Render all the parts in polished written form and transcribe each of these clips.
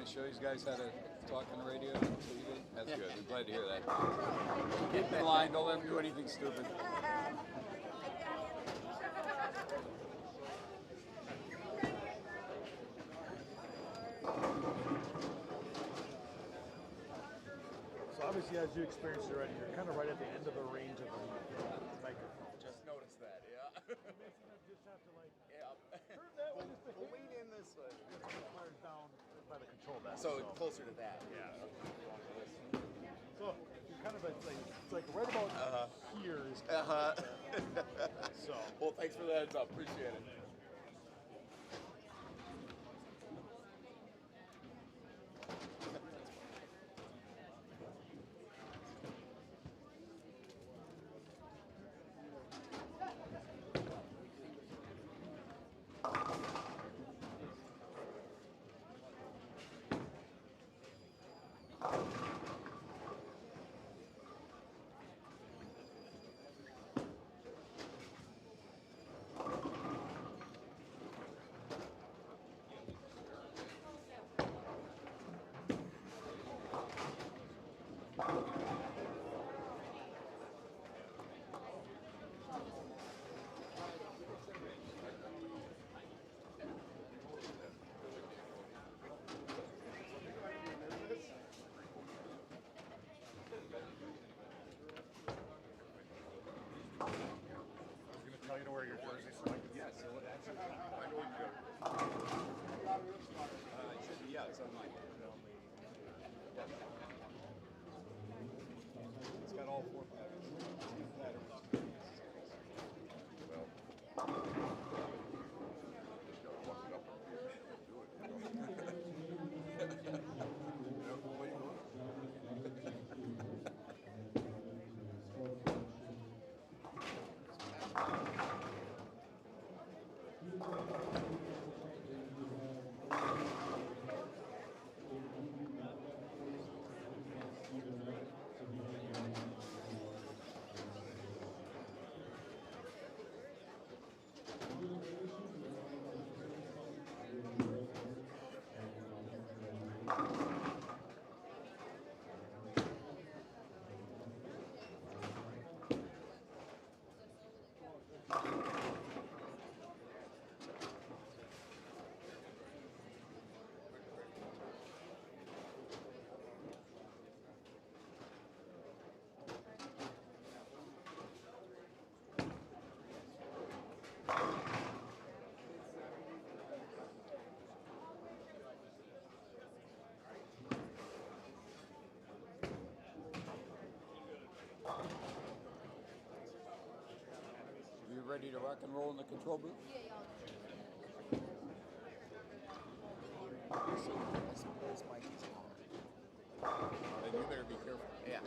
show you guys how to talk on the radio? That's good. I'm glad to hear that. Keep in line. Don't let them do anything stupid. So obviously, as you experienced already, you're kind of right at the end of the range of the microphone. Just noticed that, yeah. Just have to like, turn that way just we'll lean in this way. Flares down by the control desk. So closer to that. Yeah. So you're kind of it's like right about here is. So. Well, thanks for the heads up. Appreciate it. Tell you to wear your jersey so I can. Yeah, so that's it. I know you it should be, yeah, it's on mine. It's got all 4 patterns. Ready to rock and roll in the control booth? Then you better be careful. Yeah.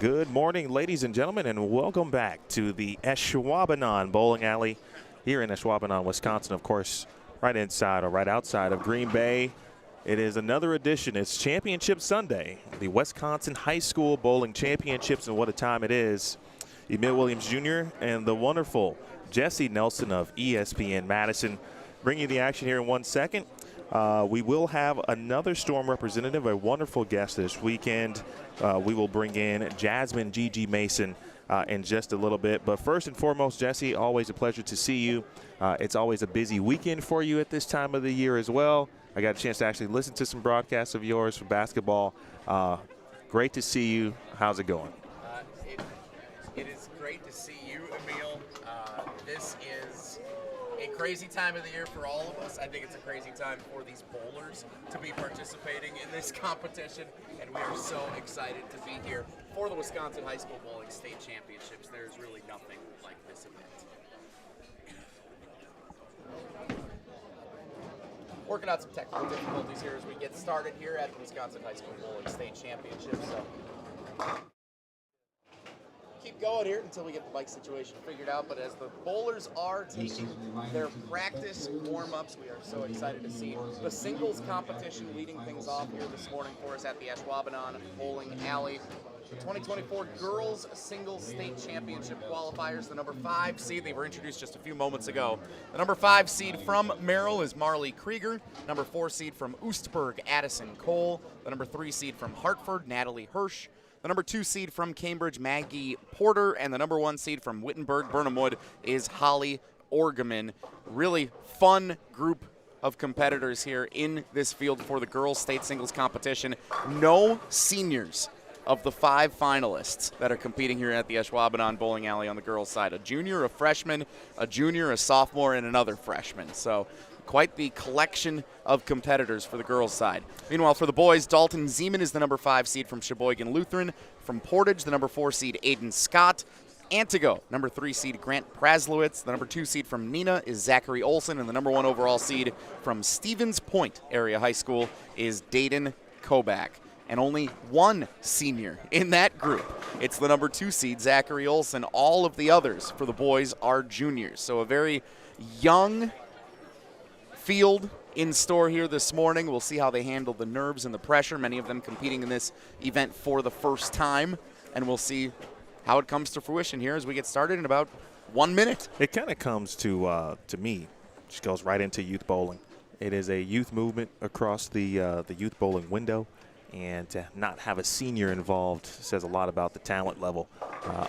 Good morning, ladies and gentlemen, and welcome back to the Ashwaubenon Bowling Alley here in Ashwaubenon, Wisconsin, of course, right inside or right outside of Green Bay. It is another edition. It's Championship Sunday, the Wisconsin High School Bowling Championships, and what a time it is. Emil Williams Jr. and the wonderful Jesse Nelson of ESPN Madison bring you the action here in 1 second. We will have another Storm representative, a wonderful guest this weekend. We will bring in Jasmine Gigi Mason in just a little bit. But first and foremost, Jesse, always a pleasure to see you. It's always a busy weekend for you at this time of the year as well. I got a chance to actually listen to some broadcasts of yours for basketball. Great to see you. How's it going? It is great to see you, Emil. This is a crazy time of the year for all of us. I think it's a crazy time for these bowlers to be participating in this competition, and we are so excited to be here for the Wisconsin High School Bowling State Championships. There's really nothing like this event. Working out some technical difficulties here as we get started here at the Wisconsin High School Bowling State Championships. So keep going here until we get the mic situation figured out. But as the bowlers are taking their practice warm-ups, we are so excited to see the singles competition leading things off here this morning for us at the Ashwaubenon Bowling Alley. the 2024 Girls Singles State Championship qualifiers. The number 5 seed, they were introduced just a few moments ago. The number 5 seed from Merrill is Marley Krueger. Number 4 seed from Oostburg, Addison, Kohl. The number 3 seed from Hartford, Natalie Hirsch. The number 2 seed from Cambridge, Maggie Porter. And the number 1 seed from Wittenberg-Birnamwood is Holly Orgeman. Really fun group of competitors here in this field for the girls' state singles competition. No seniors of the 5 finalists that are competing here at the Ashwaubenon Bowling Alley on the girls' side. A junior, a freshman, a junior, a sophomore, and another freshman. So quite the collection of competitors for the girls' side. Meanwhile, for the boys, Dalton Zeman is the number 5 seed from Sheboygan Lutheran. From Portage, the number 4 seed Aiden Scott. Antigo, number 3 seed Grant Praslowicz. The number 2 seed from Neenah is Zachary Olson. And the number 1 overall seed from Stevens Point Area High School is Dayden Koback. And only 1 senior in that group. It's the number 2 seed, Zachary Olson. All of the others for the boys are juniors. So a very young field in store here this morning. We'll see how they handle the nerves and the pressure, many of them competing in this event for the first time. And we'll see how it comes to fruition here as we get started in about 1 minute. It kind of comes to me, just goes right into youth bowling. It is a youth movement across the youth bowling window, and to not have a senior involved says a lot about the talent level,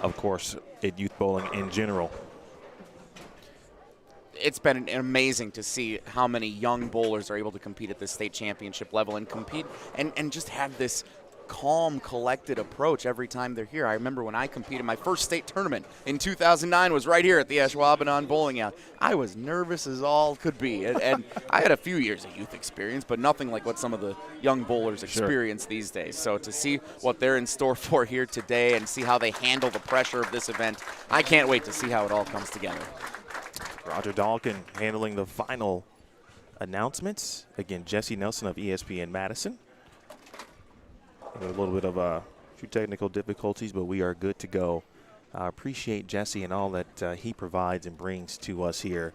of course, at youth bowling in general. It's been amazing to see how many young bowlers are able to compete at this state championship level and compete and just have this calm, collected approach every time they're here. I remember when I competed, my first state tournament in 2009 was right here at the Ashwaubenon Bowling Alley. I was nervous as all could be, and I had a few years of youth experience, but nothing like what some of the young bowlers experience these days. So to see what they're in store for here today and see how they handle the pressure of this event, I can't wait to see how it all comes together. Roger Dalton handling the final announcements. Again, Jesse Nelson of ESPN Madison. A little bit of a few technical difficulties, but we are good to go. I appreciate Jesse and all that he provides and brings to us here.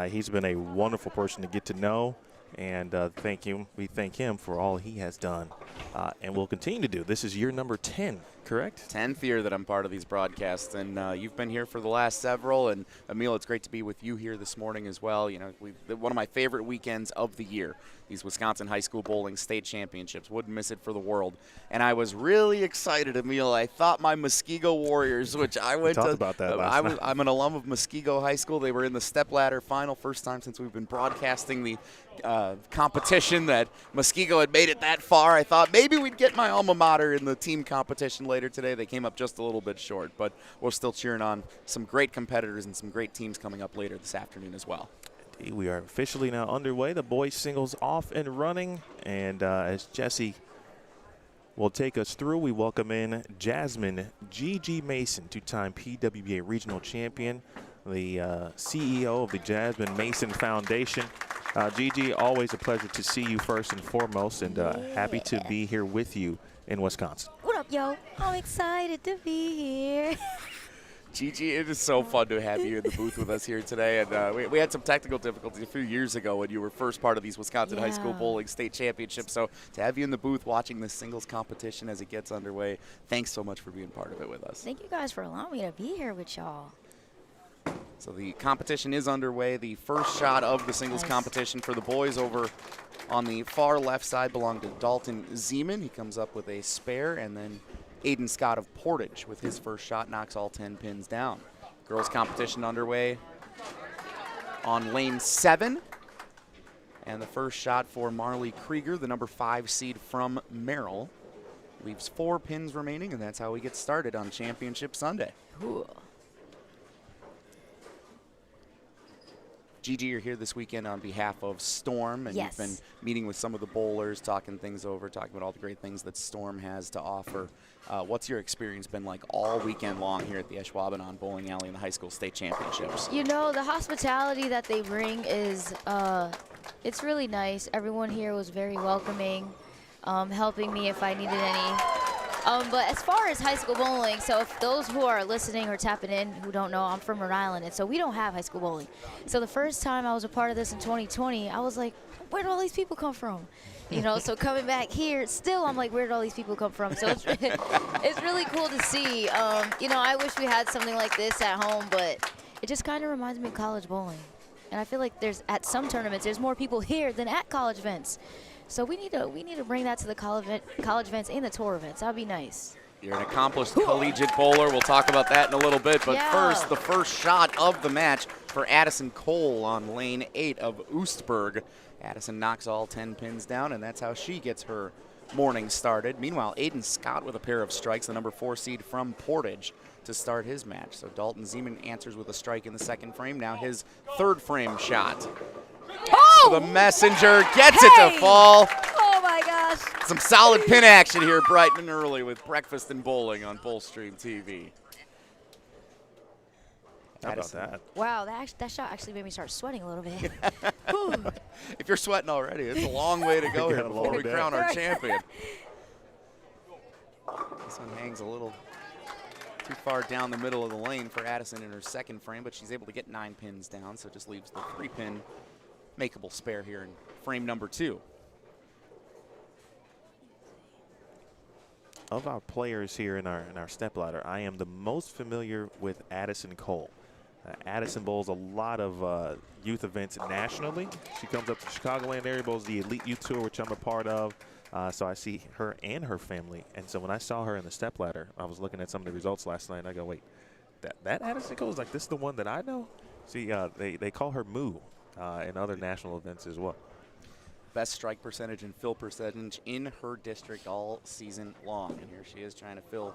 He's been a wonderful person to get to know, and thank him. We thank him for all he has done and will continue to do. This is year number 10, correct? 10th year that I'm part of these broadcasts, and you've been here for the last several. And Emil, it's great to be with you here this morning as well. You know, one of my favorite weekends of the year, these Wisconsin High School Bowling State Championships. Wouldn't miss it for the world. And I was really excited, Emil. I thought my Muskego Warriors, which I went to. About that I'm an alum of Muskego High School. They were in the Stepladder final, first time since we've been broadcasting the competition that Muskego had made it that far. I thought maybe we'd get my alma mater in the team competition later today. They came up just a little bit short, but we're still cheering on some great competitors and some great teams coming up later this afternoon as well. We are officially now underway. The boys singles off and running. And as Jesse will take us through, we welcome in Jasmine Gigi Mason, 2-time PWBA regional champion, the CEO of the Jasmine Mason Foundation. Gigi, always a pleasure to see you first and foremost, and happy to be here with you in Wisconsin. What up, yo? I'm excited to be here. Gigi, it is so fun to have you in the booth with us here today. And we had some technical difficulties a few years ago when you were first part of these Wisconsin High School Bowling State Championships. So to have you in the booth watching this singles competition as it gets underway, thanks so much for being part of it with us. Thank you guys for allowing me to be here with y'all. So the competition is underway. The first shot of the singles competition for the boys over on the far left side belonged to Dalton Zeman. He comes up with a spare, and then Aiden Scott of Portage with his first shot knocks all 10 pins down. Girls competition underway on lane 7. And the first shot for Marley Krueger, the number 5 seed from Merrill. Leaves 4 pins remaining, and that's how we get started on Championship Sunday. Cool. Gigi, you're here this weekend on behalf of Storm, and you've been meeting with some of the bowlers, talking things over, talking about all the great things that Storm has to offer. What's your experience been like all weekend long here at the Ashwaubenon Bowling Alley in the High School State Championships? You know, the hospitality that they bring is, it's really nice. Everyone here was very welcoming, helping me if I needed any But as far as high school bowling, so if those who are listening or tapping in who don't know, I'm from Rhode Island, and so we don't have high school bowling. So the first time I was a part of this in 2020, I was like, where do all these people come from? You know, so coming back here, still I'm like, where did all these people come from? So it's really cool to see. You know, I wish we had something like this at home, but it just kind of reminds me of college bowling. And I feel like at some tournaments, there's more people here than at college events. So we need to bring that to the college events and the tour events. That'd be nice. You're an accomplished collegiate bowler. We'll talk about that in a little bit. But first, the first shot of the match for Addison Kohl on lane 8 of Oostburg. Addison knocks all 10 pins down, and that's how she gets her morning started. Meanwhile, Aiden Scott with a pair of strikes, the number 4 seed from Portage, to start his match. So Dalton Zeman answers with a strike in the second frame. Now his third frame shot. Oh! The messenger gets it to fall. Oh my gosh. Some solid pin action here bright and early with Breakfast and Bowling on Bullstream TV. How about that? Wow, that shot actually made me start sweating a little bit. If you're sweating already, it's a long way to go here before we crown our champion. This one hangs a little too far down the middle of the lane for Addison in her second frame, but she's able to get 9 pins down, so just leaves the 3-pin makeable spare here in frame number 2. Of our players here in our stepladder, I am the most familiar with Addison Kohl. Addison bowls a lot of youth events nationally. She comes up to Chicagoland area, bowls the Elite Youth Tour, which I'm a part of. So I see her and her family. And so when I saw her in the stepladder, I was looking at some of the results last night, and I go, wait, that Addison Kohl is like, this is the one that I know? See, they call her Moo in other national events as well. Best strike percentage and fill percentage in her district all season long. And here she is trying to fill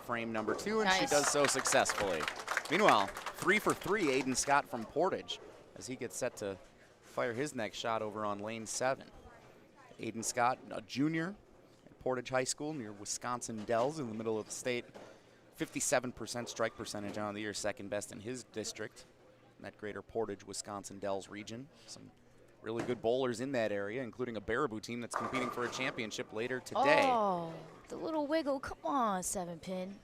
frame number 2, and she does so successfully. Meanwhile, 3 for 3, Aiden Scott from Portage, as he gets set to fire his next shot over on lane 7. Aiden Scott, a junior at Portage High School near Wisconsin Dells in the middle of the state. 57% strike percentage on the year, second best in his district, in that greater Portage, Wisconsin Dells region. Some really good bowlers in that area, including a Baraboo team that's competing for a championship later today. Oh, the little wiggle. Come on, 7-pin.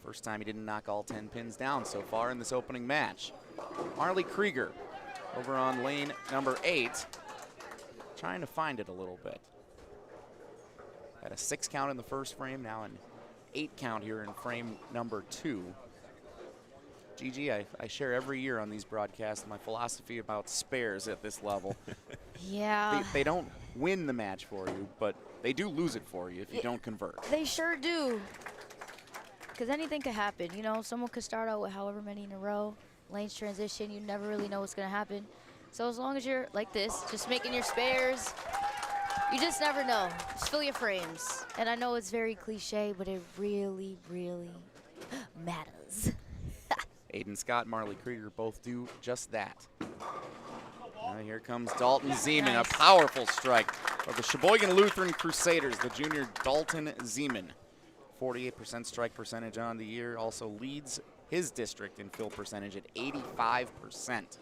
First time he didn't knock all 10 pins down so far in this opening match. Marley Krueger over on lane number 8, trying to find it a little bit. Had a 6 count in the first frame, now an 8 count here in frame number 2. Gigi, I share every year on these broadcasts my philosophy about spares at this level. Yeah. They don't win the match for you, but they do lose it for you if you don't convert. They sure do. Because anything could happen. You know, someone could start out with however many in a row. Lanes transition, you never really know what's going to happen. So as long as you're like this, just making your spares, you just never know. Just fill your frames. And I know it's very cliche, but it really, really matters. Aiden Scott, Marley Krueger both do just that. Now here comes Dalton Zeman, a powerful strike of the Sheboygan Lutheran Crusaders, the junior Dalton Zeman. 48% strike percentage on the year, also leads his district in fill percentage at 85%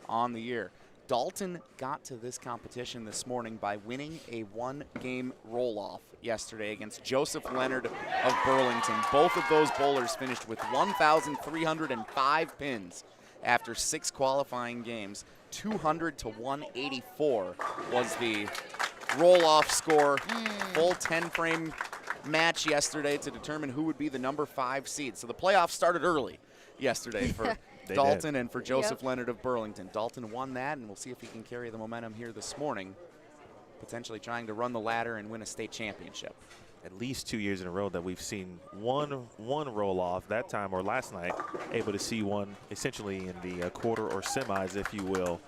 on the year. Dalton got to this competition this morning by winning a 1-game roll-off yesterday against Joseph Leonard of Burlington. Both of those bowlers finished with 1,305 pins after 6 qualifying games. 200 to 184 was the roll-off score. Full 10-frame match yesterday to determine who would be the number 5 seed. So the playoffs started early yesterday for Dalton and for Joseph Leonard of Burlington. Dalton won that, and we'll see if he can carry the momentum here this morning, potentially trying to run the ladder and win a state championship. At least 2 years in a row that we've seen one roll off. That time, or last night, able to see one essentially in the quarter or semis, if you will,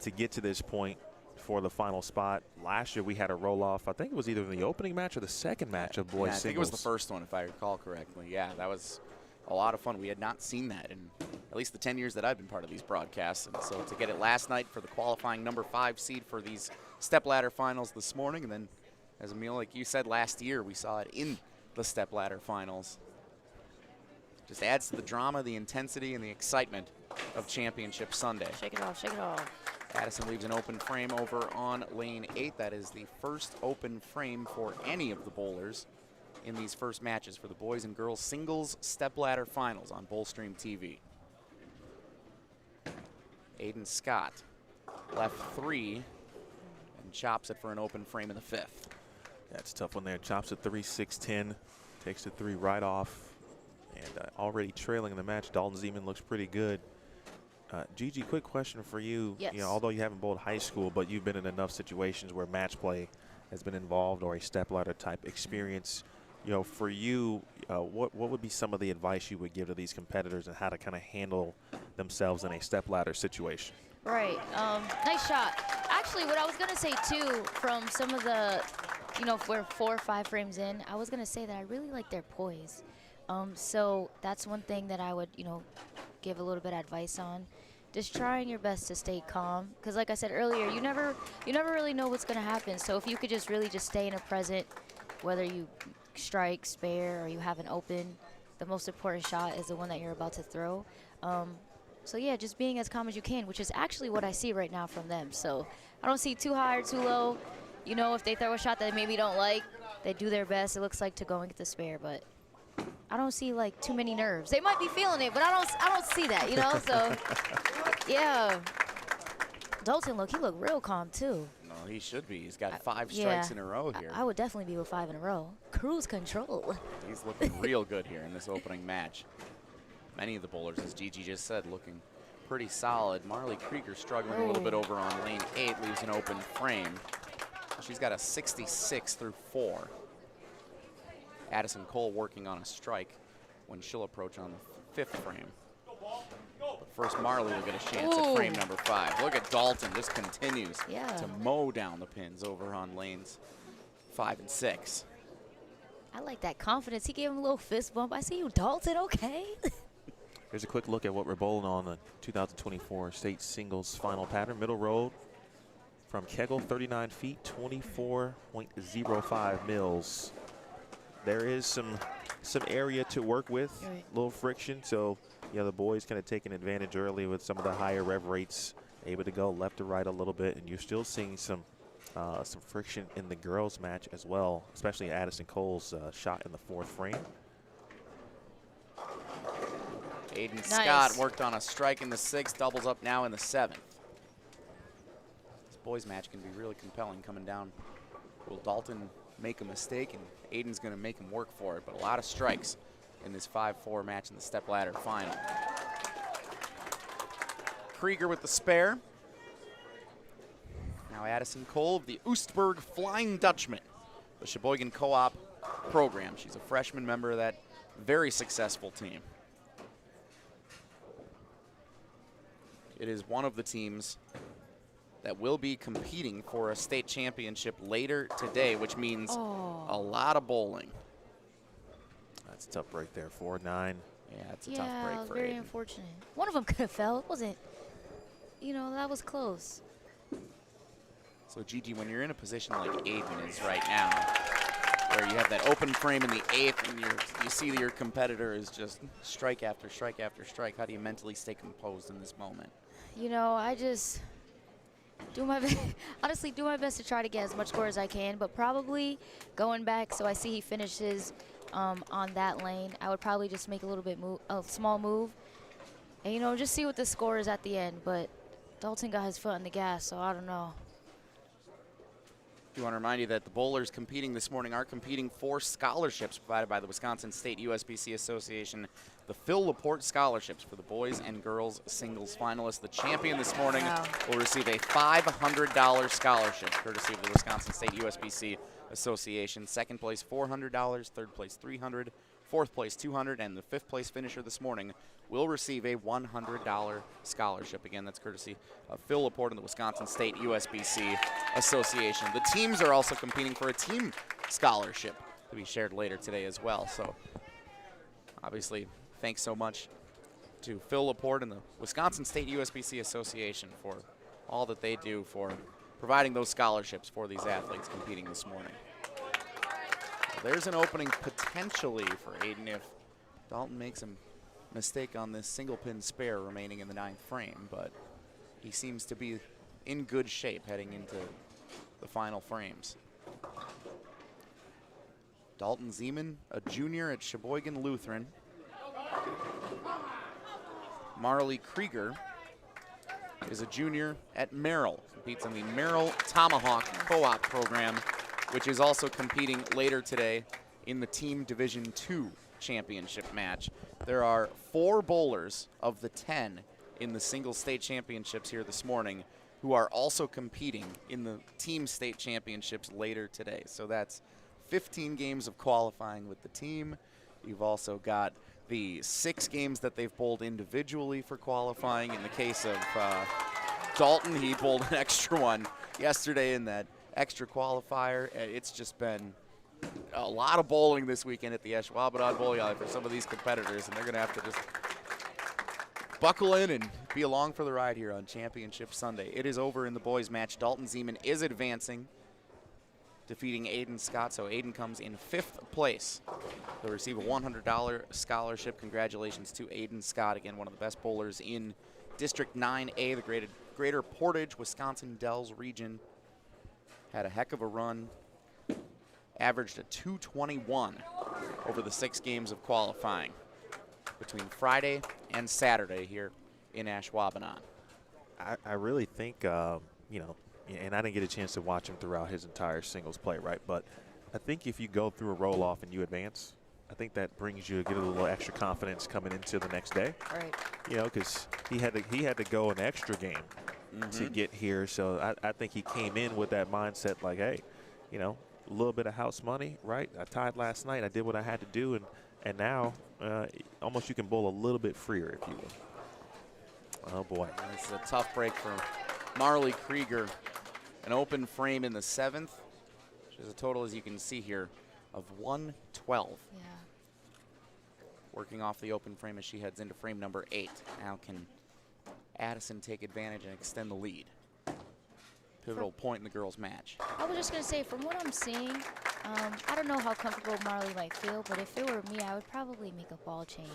to get to this point for the final spot. Last year we had a roll off. I think it was either the opening match or the second match of boys singles. I think it was the first one, if I recall correctly. Yeah, that was a lot of fun. We had not seen that in at least the 10 years that I've been part of these broadcasts. And so to get it last night for the qualifying number 5 seed for these stepladder finals this morning, and then as Emil, like you said, last year we saw it in the stepladder finals. Just adds to the drama, the intensity, and the excitement of Championship Sunday. Shake it off, shake it off. Addison leaves an open frame over on lane 8. That is the first open frame for any of the bowlers in these first matches for the boys and girls singles stepladder finals on Bullstream TV. Aiden Scott, left 3, and chops it for an open frame in the 5th. That's a tough one there. Chops it 3, 6, 10. Takes the 3 right off. And already trailing in the match, Dalton Zeman looks pretty good. Gigi, quick question for you. Yes. You know, although you haven't bowled high school, but you've been in enough situations where match play has been involved or a stepladder type experience. You know, for you, what would be some of the advice you would give to these competitors and how to kind of handle themselves in a stepladder situation? Right. Nice shot. Actually, what I was going to say, too, from some of the, you know, if we're 4 or 5 frames in, I was going to say that I really like their poise. So that's one thing that I would, you know, give a little bit of advice on. Just trying your best to stay calm. Because like I said earlier, you never really know what's going to happen. So if you could just really just stay in a present, whether you strike, spare, or you have an open, the most important shot is the one that you're about to throw. So yeah, just being as calm as you can, which is actually what I see right now from them. So I don't see too high or too low. You know, if they throw a shot that they maybe don't like, they do their best, it looks like, to go and get the spare. But I don't see like too many nerves. They might be feeling it, but I don't see that, you know. So yeah, Dalton, he looked real calm too. No, he should be. He's got 5 strikes in a row here. I would definitely be with 5 in a row. Cruise control. He's looking real good here in this opening match. Many of the bowlers, as Gigi just said, looking pretty solid. Marley Krueger struggling a little bit over on lane 8, leaves an open frame. She's got a 66 through 4. Addison Kohl working on a strike when she'll approach on the 5th frame. But first, Marley will get a chance at frame number 5. Look at Dalton, just continues to mow down the pins over on lanes 5 and 6. I like that confidence. He gave him a little fist bump. I see you, Dalton, okay? Here's a quick look at what we're bowling on the 2024 state singles final pattern. Middle road from Kegel, 39 feet, 24.05 mils. There is some area to work with, a little friction. So, you know, the boys kind of taking advantage early with some of the higher rev rates, able to go left to right a little bit, and you're still seeing some friction in the girls' match as well, especially Addison Kohl's shot in the 4th frame. Aiden Scott worked on a strike in the 6th, doubles up now in the 7th. This boys' match can be really compelling coming down. Will Dalton make a mistake, and Aiden's going to make him work for it, but a lot of strikes in this 5-4 match in the stepladder final. Krueger with the spare. Now Addison Kohl of the Oostburg Flying Dutchman, the Sheboygan co-op program. She's a freshman member of that very successful team. It is one of the teams that will be competing for a state championship later today, which means a lot of bowling. That's a tough break there, 4-9. Yeah, it's a tough break for very Aiden. unfortunate. One of them could have fell. It wasn't, you know, that was close. So, Gigi, when you're in a position like Aiden is right now, where you have that open frame in the 8th and you see that your competitor is just strike after strike after strike, how do you mentally stay composed in this moment? You know, I just honestly do my best to try to get as much score as I can, but probably going back, so I see he finishes on that lane, I would probably just make a small move, and, you know, just see what the score is at the end. But Dalton got his foot on the gas, so I don't know. I want to remind you that the bowlers competing this morning are competing for scholarships provided by the Wisconsin State USBC Association. The Phil Laporte scholarships for the boys and girls singles finalists. The champion this morning will receive a $500 scholarship courtesy of the Wisconsin State USBC Association. Second place $400, third place $300, fourth place $200, and the 5th place finisher this morning will receive a $100 scholarship. Again, that's courtesy of Phil Laporte and the Wisconsin State USBC Association. The teams are also competing for a team scholarship to be shared later today as well. So obviously, thanks so much to Phil Laporte and the Wisconsin State USBC Association for all that they do for providing those scholarships for these athletes competing this morning. So there's an opening potentially for Aiden if Dalton makes a mistake on this single pin spare remaining in the 9th frame, but he seems to be in good shape heading into the final frames. Dalton Zeman, a junior at Sheboygan Lutheran. Marley Krueger is a junior at Merrill, competes in the Merrill Tomahawk Co-op program, which is also competing later today in the Team Division II championship match. There are 4 bowlers of the 10 in the single state championships here this morning who are also competing in the team state championships later today. So that's 15 games of qualifying with the team. You've also got the 6 games that they've bowled individually for qualifying. In the case of Dalton, he bowled an extra one yesterday in that extra qualifier. It's just been a lot of bowling this weekend at the Ashwaubenon Bowling Alley for some of these competitors, and they're going to have to just buckle in and be along for the ride here on Championship Sunday. It is over in the boys' match. Dalton Zeman is advancing, defeating Aiden Scott, so Aiden comes in 5th place. They'll receive a $100 scholarship. Congratulations to Aiden Scott, again, one of the best bowlers in District 9A, the Greater Portage, Wisconsin Dells region. Had a heck of a run. Averaged a 221 over the 6 games of qualifying between Friday and Saturday here in Ashwaubenon. I really think, you know, and I didn't get a chance to watch him throughout his entire singles play, right? But I think if you go through a roll-off and you advance, I think that brings you, get a little extra confidence coming into the next day. Right. You know, because he had to go an extra game to get here. So I think he came in with that mindset like, hey, you know, a little bit of house money, right? I tied last night. I did what I had to do, and now almost you can bowl a little bit freer, if you will. Oh, boy. It's a tough break for Marley Krueger. An open frame in the 7th, which is a total, as you can see here, of 112. Yeah. Working off the open frame as she heads into frame number 8. Now can Addison take advantage and extend the lead? Pivotal point in the girls' match. I was just going to say, from what I'm seeing, I don't know how comfortable Marley might feel, but if it were me, I would probably make a ball change.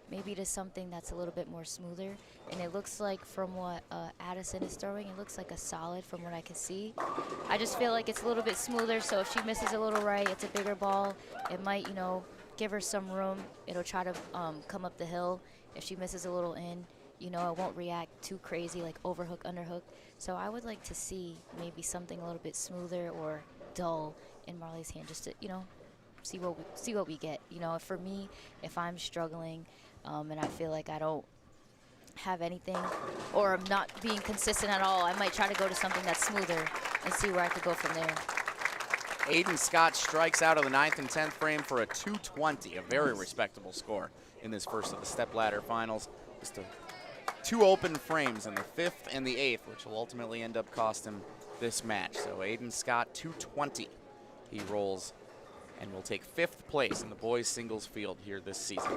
Maybe to something that's a little bit more smoother. And it looks like from what Addison is throwing, it looks like a solid from what I can see. I just feel like it's a little bit smoother, so if she misses a little right, it's a bigger ball. It might, you know, give her some room. It'll try to come up the hill. If she misses a little in, you know, it won't react too crazy, like overhook, underhook. So I would like to see maybe something a little bit smoother or dull in Marley's hand, just to, you know, see what we get. You know, for me, if I'm struggling and I feel like I don't have anything or I'm not being consistent at all, I might try to go to something that's smoother and see where I could go from there. Aiden Scott strikes out of the 9th and 10th frame for a 220, a very respectable score in this first of the Stepladder finals. Just 2 open frames in the 5th and the 8th, which will ultimately end up costing him this match. So Aiden Scott, 220. He rolls and will take 5th place in the boys singles field here this season.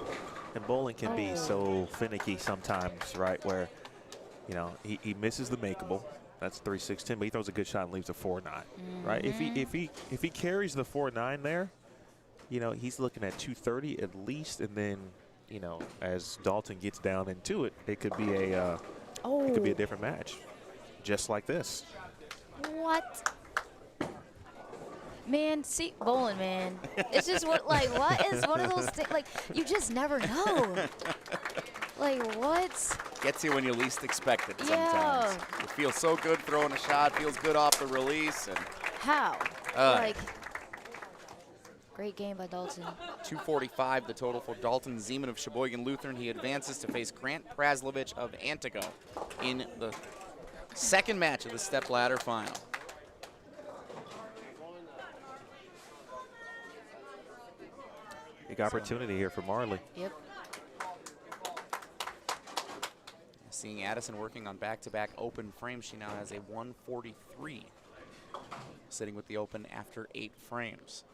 And bowling can be so finicky sometimes, right, where, you know, he misses the makeable. That's 3-6-10, but he throws a good shot and leaves a 4-9, right? If he carries the 4-9 there, you know, he's looking at 230 at least, and then, you know, as Dalton gets down into it, it could be a different match, just like this. What? Man, see, bowling, man. It's just what is one of those things, like, you just never know. Like, what? Gets you when you least expect it sometimes. Yeah. You feel so good throwing a shot, feels good off the release. And how? Like, great game by Dalton. 245 the total for Dalton Zeman of Sheboygan Lutheran. He advances to face Grant Praslowicz of Antigo in the 2nd match of the Stepladder final. Big opportunity here for Marley. Yep. Seeing Addison working on back-to-back open frames, she now has a 143, sitting with the open after 8 frames.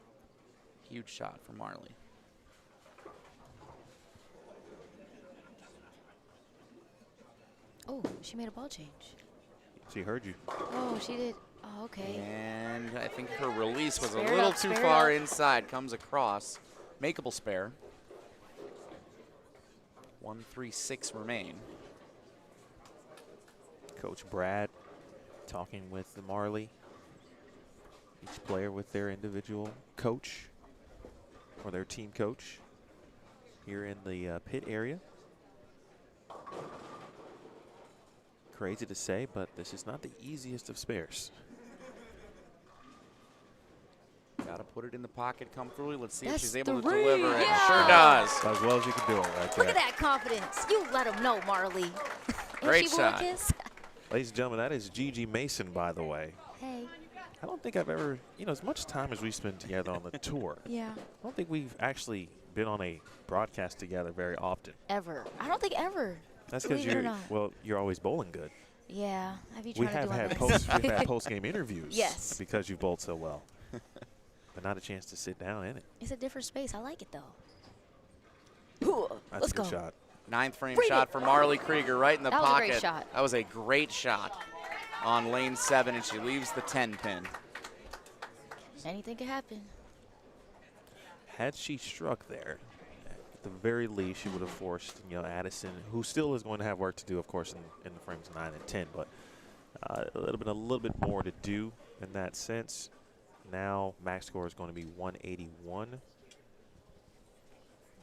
Huge shot for Marley. Oh, she made a ball change. She heard you. Oh, she did. Oh, okay. And I think her release was Spare a little up, too spare far up. inside. Comes across. Makeable spare. 1-3-6 remain. Coach Brad talking with Marley. Each player with their individual coach. for their team coach here in the pit area. Crazy to say, but this is not the easiest of spares. Got to put it in the pocket comfortably. Let's see if That's she's able to three. deliver it. Yeah. Sure does. As well as you can do it right Look there. at that confidence. You let him know, Marley. Great Ain't she blew a shot. kiss? Ladies and gentlemen, that is Gigi Mason, by the way. Hey. I don't think I've ever, you know, as much time as we spend together on the tour, Yeah. I don't think we've actually been on a broadcast together very often. Ever. I don't think ever. That's because Believe it or you're, not. well, you're always bowling good. Yeah. I've been We trying to have do my had best. we've had post-game interviews. Yes. Because you bowled so well. But not a chance to sit down in it. It's a different space. I like it, though. That's Let's a good go. shot. 9th frame Bring shot it. for Marley Krueger right in the That was a pocket. great shot. That was a great shot on lane 7, and she leaves the 10 pin. Anything could happen. Had she struck there, at the very least, she would have forced, you know, Addison, who still is going to have work to do, of course, in the frames 9 and 10, but a little bit more to do in that sense. Now, max score is going to be 181.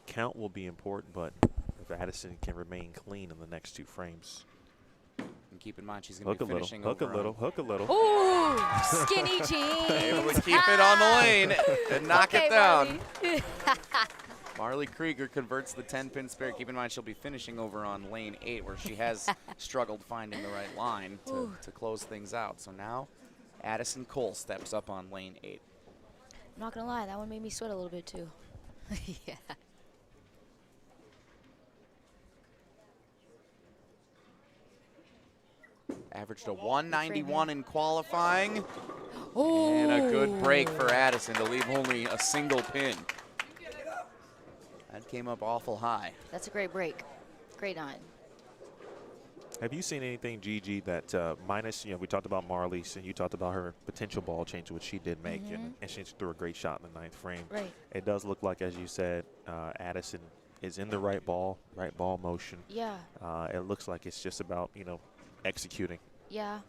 Count will be important, but if Addison can remain clean in the next 2 frames. And keep in mind, she's going to Hook be a little, finishing hook a over little, hook a little. Ooh, skinny jeans. Able to keep it on the lane and knock Okay, it down. Marley. Marley Krueger converts the 10-pin spare. Keep in mind, she'll be finishing over on lane 8, where she has struggled finding the right line to close things out. So now, Addison Kohl steps up on lane 8. I'm not gonna lie, that one made me sweat a little bit too. Yeah. Averaged a 191 in qualifying. Oh. And a good break for Addison to leave only a single pin. That came up awful high. That's a great break. Great 9. Have you seen anything, Gigi, that minus, you know, we talked about Marley, and you talked about her potential ball change, which she did make, and she threw a great shot in the 9th frame. Right. It does look like, as you said, Addison is in the right ball motion. Yeah. It looks like it's just about, you know, executing. Yeah.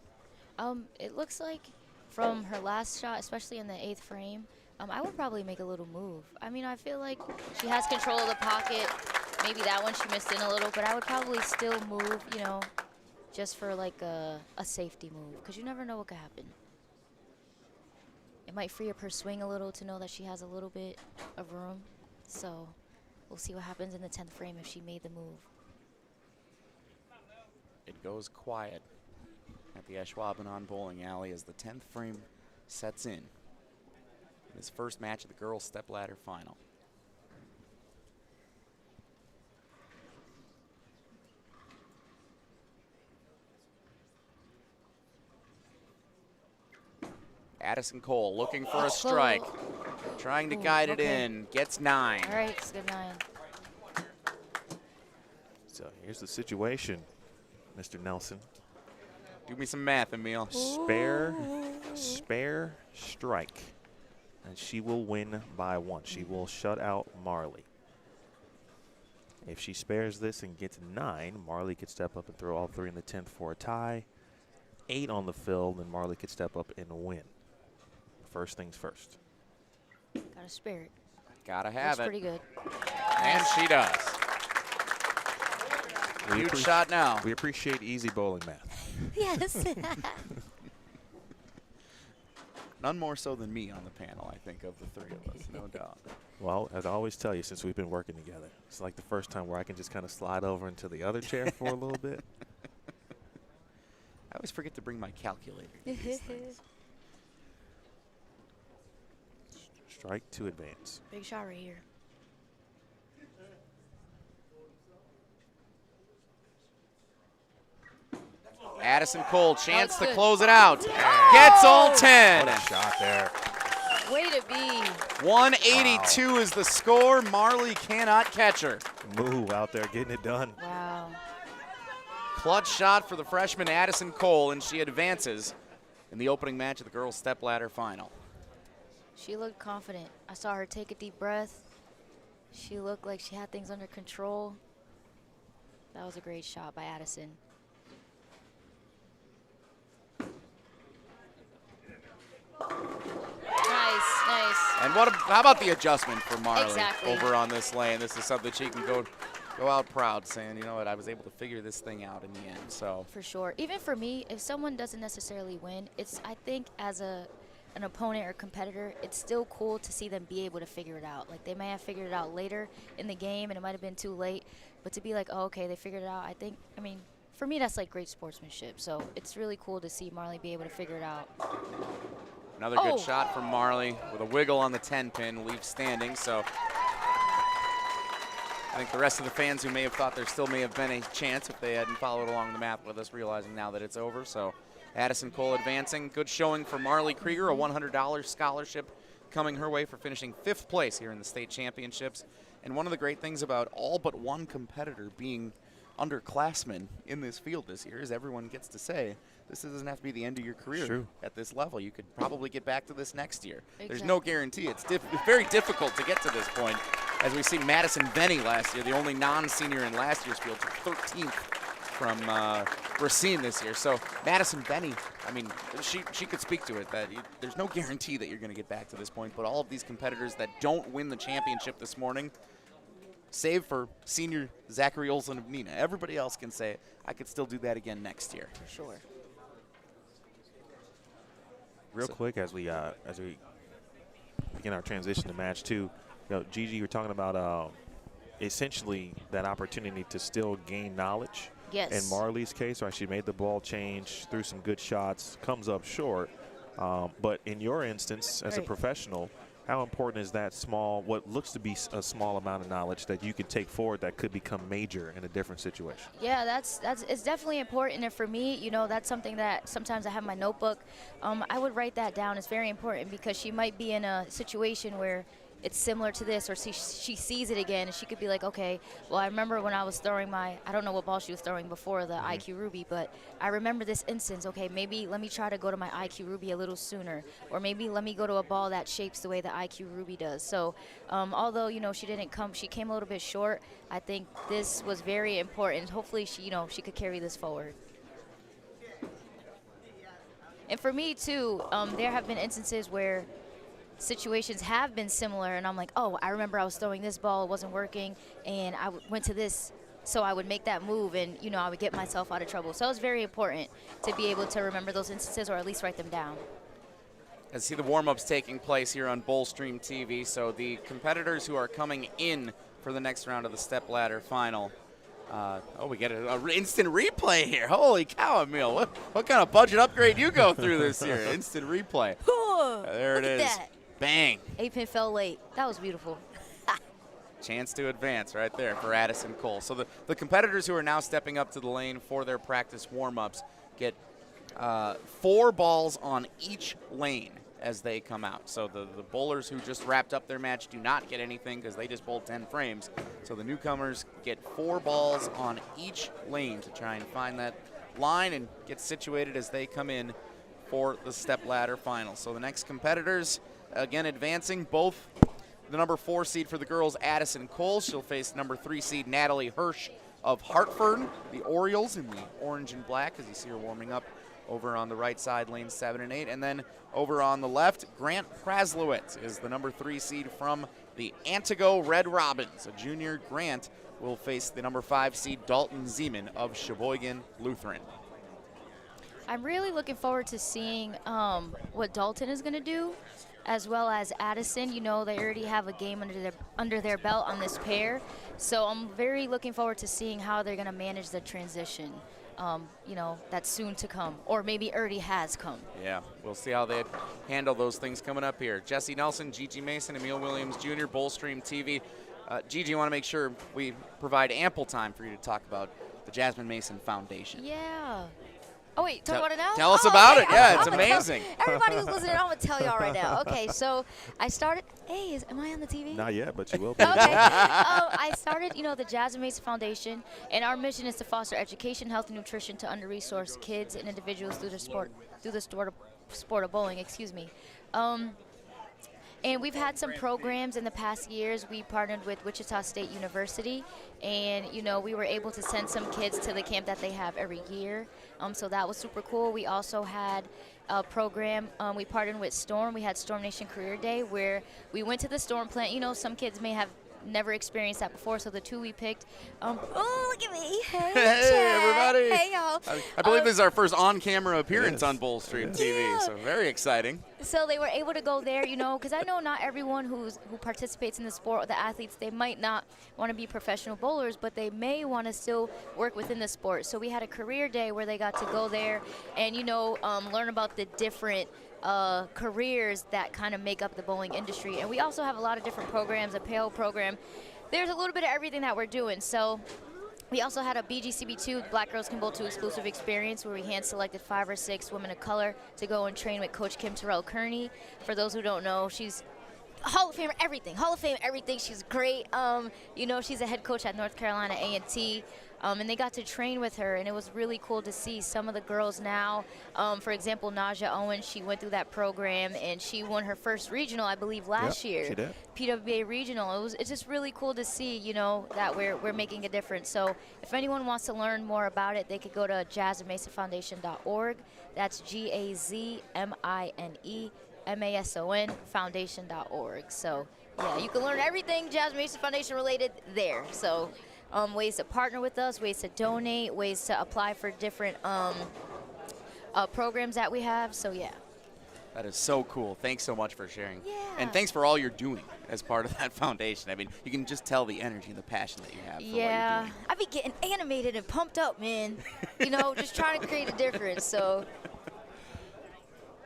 It looks like from her last shot, especially in the 8th frame, I would probably make a little move. I mean, I feel like she has control of the pocket. Maybe that one she missed in a little, but I would probably still move, you know, just for like a safety move, because you never know what could happen. It might free up her swing a little to know that she has a little bit of room. So we'll see what happens in the 10th frame if she made the move. It goes quiet at the Ashwaubenon bowling alley as the 10th frame sets in. This first match of the girls' stepladder final. Addison Kohl looking for a strike. Trying to guide it in. Gets 9. All right, it's a good 9. So here's the situation, Mr. Nelson. Do me some math, Emil. Spare strike. And she will win by 1. She will shut out Marley. If she spares this and gets 9, Marley could step up and throw all 3 in the 10th for a tie. 8 on the field, and Marley could step up and win. First things first. Got a spirit. Gotta have Looks it. pretty good. And she does. Huge shot now. We appreciate easy bowling math. Yes. None more so than me on the panel, I think, of the 3 of us, no doubt. Well, as I always tell you, since we've been working together, it's like the first time where I can just kind of slide over into the other chair for a little bit. I always forget to bring my calculator to these things. Strike to advance. Big shot right here. Addison Kohl, chance to good. close it out. Gets all 10. What a shot there. Way to be. 182 is the score. Marley cannot catch her. Move out there, getting it done. Wow. Clutch shot for the freshman Addison Kohl, and she advances in the opening match of the girls' stepladder final. She looked confident. I saw her take a deep breath. She looked like she had things under control. That was a great shot by Addison. Nice, nice. And how about the adjustment for Marley Exactly. over on this lane? This is something she can go out proud, saying, you know what, I was able to figure this thing out in the end. So For sure. Even for me, if someone doesn't necessarily win, I think as an opponent or competitor, it's still cool to see them be able to figure it out. Like, they may have figured it out later in the game, and it might have been too late. But to be like, oh, okay, they figured it out, for me, that's like great sportsmanship. So it's really cool to see Marley be able to figure it out. another good shot from Marley with a wiggle on the 10-pin, leaves standing. So I think the rest of the fans who may have thought there still may have been a chance if they hadn't followed along the map with us, realizing now that it's over. So Addison Kohl advancing. Good showing for Marley Krueger, a $100 scholarship coming her way for finishing 5th place here in the state championships. And one of the great things about all but one competitor being underclassmen in this field this year is everyone gets to say, this doesn't have to be the end of your career at this level. You could probably get back to this next year. Exactly. There's no guarantee. It's very difficult to get to this point. As we see Madison Benny last year, the only non-senior in last year's field, took 13th from Racine this year. So Madison Benny, she could speak to it, that there's no guarantee that you're going to get back to this point, but all of these competitors that don't win the championship this morning, save for senior Zachary Olson of Neenah, everybody else can say, I could still do that again next year. For sure. Real quick, as we begin our transition to match 2, Gigi, you're talking about essentially that opportunity to still gain knowledge. Yes. In Marley's case, right, she made the ball change, threw some good shots, comes up short. But in your instance, as a professional, how important is that what looks to be a small amount of knowledge that you could take forward that could become major in a different situation? Yeah, it's definitely important. And for me, that's something that sometimes I have in my notebook. I would write that down. It's very important because she might be in a situation where it's similar to this, or she sees it again, and she could be like, okay, well, I remember when I was throwing I don't know what ball she was throwing before the IQ Ruby, but I remember this instance. Okay, maybe let me try to go to my IQ Ruby a little sooner, or maybe let me go to a ball that shapes the way the IQ Ruby does. So although, she came a little bit short, I think this was very important. Hopefully she could carry this forward. And for me too, there have been instances where situations have been similar, and I'm like, oh, I remember I was throwing this ball, it wasn't working, and I went to this, so I would make that move, and I would get myself out of trouble. So it's very important to be able to remember those instances, or at least write them down. I see the warm-ups taking place here on Bullstream TV. So the competitors who are coming in for the next round of the Stepladder final. We get an instant replay here. Holy cow, Emil. What kind of budget upgrade you go through this year? Instant replay. There it is. That. Bang. 8-pin fell late. That was beautiful. Chance to advance right there for Addison Kohl. So the competitors who are now stepping up to the lane for their practice warm-ups get 4 balls on each lane as they come out. So the bowlers who just wrapped up their match do not get anything because they just bowled 10 frames. So the newcomers get 4 balls on each lane to try and find that line and get situated as they come in for the Stepladder final. So the next competitors, again advancing, both the number 4 seed for the girls, Addison Kohl. She'll face number 3 seed Natalie Hirsch of Hartford, the Orioles in the orange and black, as you see her warming up over on the right side, lanes 7 and 8. And then over on the left, Grant Praslowicz is the number 3 seed from the Antigo Red Robins. A junior, Grant will face the number 5 seed Dalton Zeman of Sheboygan Lutheran. I'm really looking forward to seeing what Dalton is going to do, as well as Addison. They already have a game under their belt on this pair. So I'm very looking forward to seeing how they're going to manage the transition, that's soon to come, or maybe already has come. Yeah, we'll see how they handle those things coming up here. Jesse Nelson, Gigi Mason, Emil Williams Jr., Bullstream TV. Gigi, I want to make sure we provide ample time for you to talk about the Jasmine Mason Foundation. Yeah. Oh, wait, talk about it now? Tell us about it. Yeah, it's I'm amazing. Everybody who's listening, I'm going to tell y'all right now. Okay, so I started. Hey, am I on the TV? Not yet, but you will be. Okay. I started, the Jasmine Mason Foundation, and our mission is to foster education, health, and nutrition to under-resourced kids and individuals through the sport of bowling. Excuse me. And we've had some programs in the past years. We partnered with Wichita State University, and we were able to send some kids to the camp that they have every year. So that was super cool. We also had program. We partnered with Storm. We had Storm Nation Career Day where we went to the Storm plant. You know, some kids may have never experienced that before, so the 2 we picked. Oh, look at me. Hey, Hey, everybody. Hey, y'all. I believe this is our first on-camera appearance on Bull Stream TV, so very exciting. So they were able to go there, you know, because I know not everyone who participates in the sport, the athletes, they might not want to be professional bowlers, but they may want to still work within the sport. So we had a career day where they got to go there and, you know, learn about the different careers that kind of make up the bowling industry. And we also have a lot of different programs, a PAL program. There's a little bit of everything that we're doing. So we also had a BGCB2, Black Girls Can Bowl 2 exclusive experience, where we hand-selected 5 or 6 women of color to go and train with Coach Kim Terrell-Kearney. For those who don't know, she's Hall of Fame everything. Hall of Fame everything. She's great. You know, she's a head coach at North Carolina A&T. And they got to train with her, and it was really cool to see some of the girls now. For example, Naja Owens, she went through that program, and she won her first regional, I believe, last year. She did. PWBA regional. It's just really cool to see, you know, that we're making a difference. So if anyone wants to learn more about it, they could go to JazMasonFoundation.org. That's GAZMINEMASON Foundation.org. So yeah, you can learn everything Jazz Mason Foundation related there. So ways to partner with us, ways to donate, ways to apply for different programs that we have. So yeah. That is so cool. Thanks so much for sharing. Yeah. And thanks for all you're doing as part of that foundation. I mean, you can just tell the energy and the passion that you have for what you're doing. I be getting animated and pumped up, man. You know, just trying to create a difference. So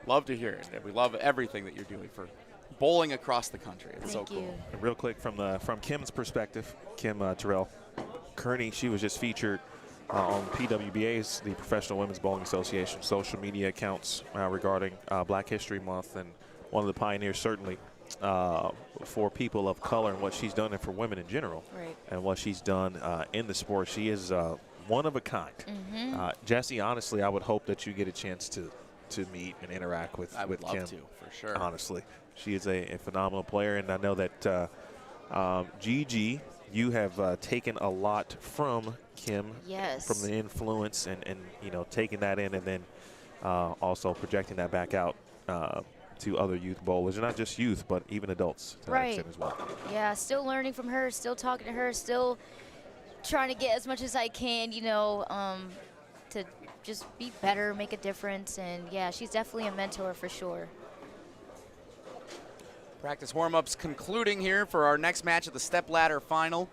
Love to hear it. We love everything that you're doing for bowling across the country. It's so cool. And real quick from Kim's perspective, Kim Terrell-Kearney, she was just featured on PWBA's, the Professional Women's Bowling Association, social media accounts regarding Black History Month, and one of the pioneers certainly for people of color and what she's done, and for women in general, and what she's done in the sport. She is one of a kind. Jesse, honestly, I would hope that you get a chance to meet and interact with Kim. I would love to, for sure. Honestly, she is a phenomenal player, and I know that Gigi, you have taken a lot from Kim, from the influence, and you know, taking that in, and then also projecting that back out to other youth bowlers, and not just youth, but even adults to that extent as well. Yeah, still learning from her, still talking to her, still trying to get as much as I can, you know, to just be better, make a difference, and yeah, she's definitely a mentor for sure. Practice warm-ups concluding here for our next match of the Stepladder final.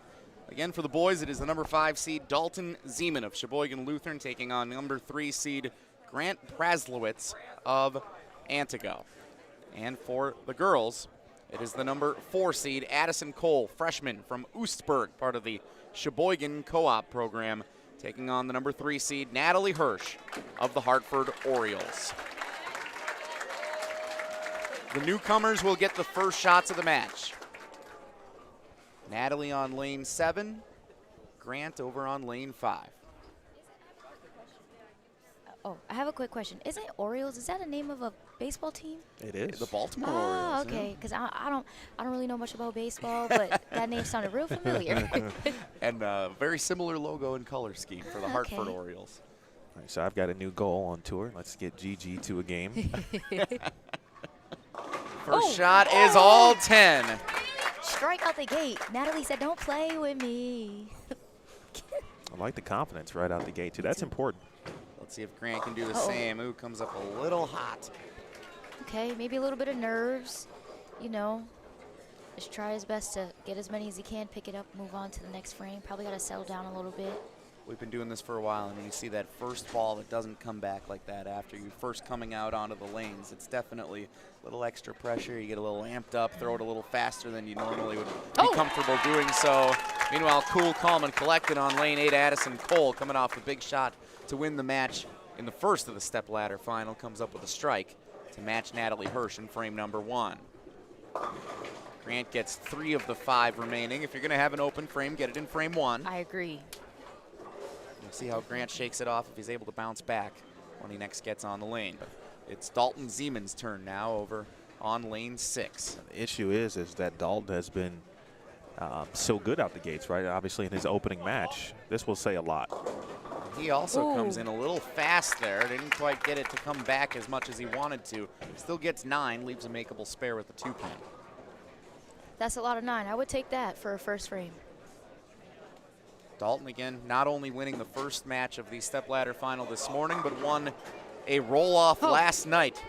Again, for the boys, it is the number 5 seed Dalton Zeman of Sheboygan Lutheran taking on number 3 seed Grant Praslowicz of Antigo. And for the girls, it is the number 4 seed Addison Kohl, freshman from Oostburg, part of the Sheboygan co-op program, taking on the number 3 seed Natalie Hirsch of the Hartford Orioles. The newcomers will get the first shots of the match. Natalie on lane 7, Grant over on lane 5. Oh, I have a quick question. Isn't Orioles, is that a name of a baseball team? It is. The Baltimore Oh, Orioles. okay, because I don't really know much about baseball, but that name sounded real familiar. And a very similar logo and color scheme for the Hartford Orioles. All right, so I've got a new goal on tour. Let's get Gigi to a game. First shot is all 10. Strike out the gate. Natalie said, "Don't play with me." I like the confidence right out the gate, too. That's important. Let's see if Grant can do the same. Ooh, comes up a little hot. Okay, maybe a little bit of nerves, you know. Just try his best to get as many as he can, pick it up, move on to the next frame. Probably got to settle down a little bit. We've been doing this for a while, and when you see that first ball that doesn't come back like that after you first coming out onto the lanes, it's definitely a little extra pressure. You get a little amped up, throw it a little faster than you normally would be comfortable doing so. Meanwhile, cool, calm, and collected on lane 8, Addison Kohl, coming off a big shot to win the match in the first of the Stepladder final, comes up with a strike to match Natalie Hirsch in frame number 1. Grant gets 3 of the 5 remaining. If you're going to have an open frame, get it in frame 1. I agree. We'll see how Grant shakes it off if he's able to bounce back when he next gets on the lane. But it's Dalton Zeman's turn now over on lane 6. The issue is that Dalton has been so good out the gates, right? Obviously in his opening match. This will say a lot. He also comes in a little fast there. Didn't quite get it to come back as much as he wanted to. Still gets 9, leaves a makeable spare with the 2-pin. That's a lot of 9. I would take that for a first frame. Dalton again, not only winning the first match of the stepladder final this morning, but won a roll-off last night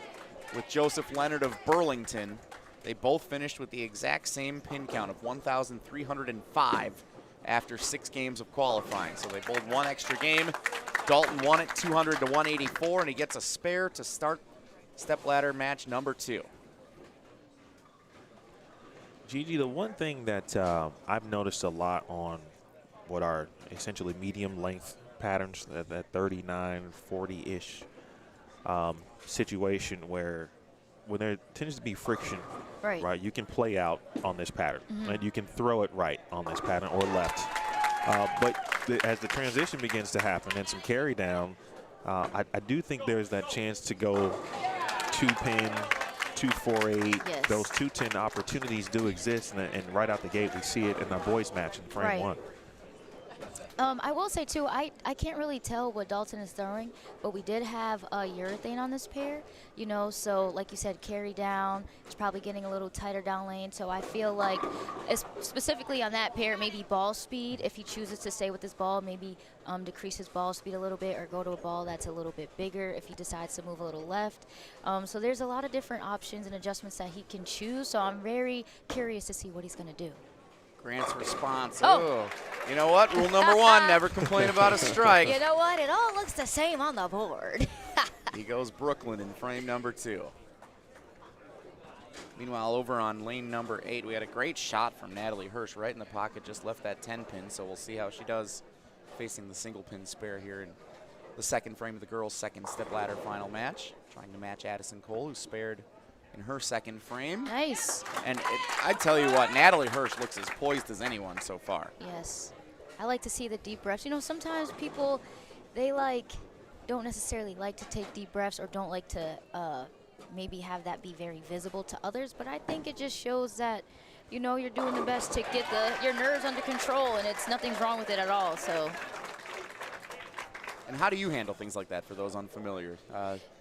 with Joseph Leonard of Burlington. They both finished with the exact same pin count of 1,305 after 6 games of qualifying. So they bowled 1 extra game. Dalton won it 200 to 184, and he gets a spare to start stepladder match number 2. Gigi, the one thing that I've noticed a lot on what are essentially medium length patterns, that 39, 40-ish situation where when there tends to be friction, right, you can play out on this pattern, and you can throw it right on this pattern or left. But as the transition begins to happen and some carry down, I do think there's that chance to go 2-pin, 248. Yes. Those 210 opportunities do exist, and right out the gate we see it in our boys match in frame 1. I will say, too, I can't really tell what Dalton is throwing, but we did have urethane on this pair, you know, so like you said, carry down. It's probably getting a little tighter down lane, so I feel like specifically on that pair, maybe ball speed, if he chooses to stay with this ball, maybe decrease his ball speed a little bit or go to a ball that's a little bit bigger if he decides to move a little left. So there's a lot of different options and adjustments that he can choose, so I'm very curious to see what he's going to do. Grant's response, you know what? Rule number 1, never complain about a strike. You know what? It all looks the same on the board. He goes Brooklyn in frame number 2. Meanwhile, over on lane number 8, we had a great shot from Natalie Hirsch right in the pocket, just left that 10-pin, so we'll see how she does facing the single-pin spare here in the second frame of the girls' second stepladder final match. Trying to match Addison Kohl, who spared in her second frame. Nice. And I tell you what, Natalie Hirsch looks as poised as anyone so far. Yes. I like to see the deep breaths. You know, sometimes people, they don't necessarily like to take deep breaths or don't like to maybe have that be very visible to others, but I think it just shows that, you know, you're doing the best to get your nerves under control, and nothing's wrong with it at all, so. And how do you handle things like that for those unfamiliar?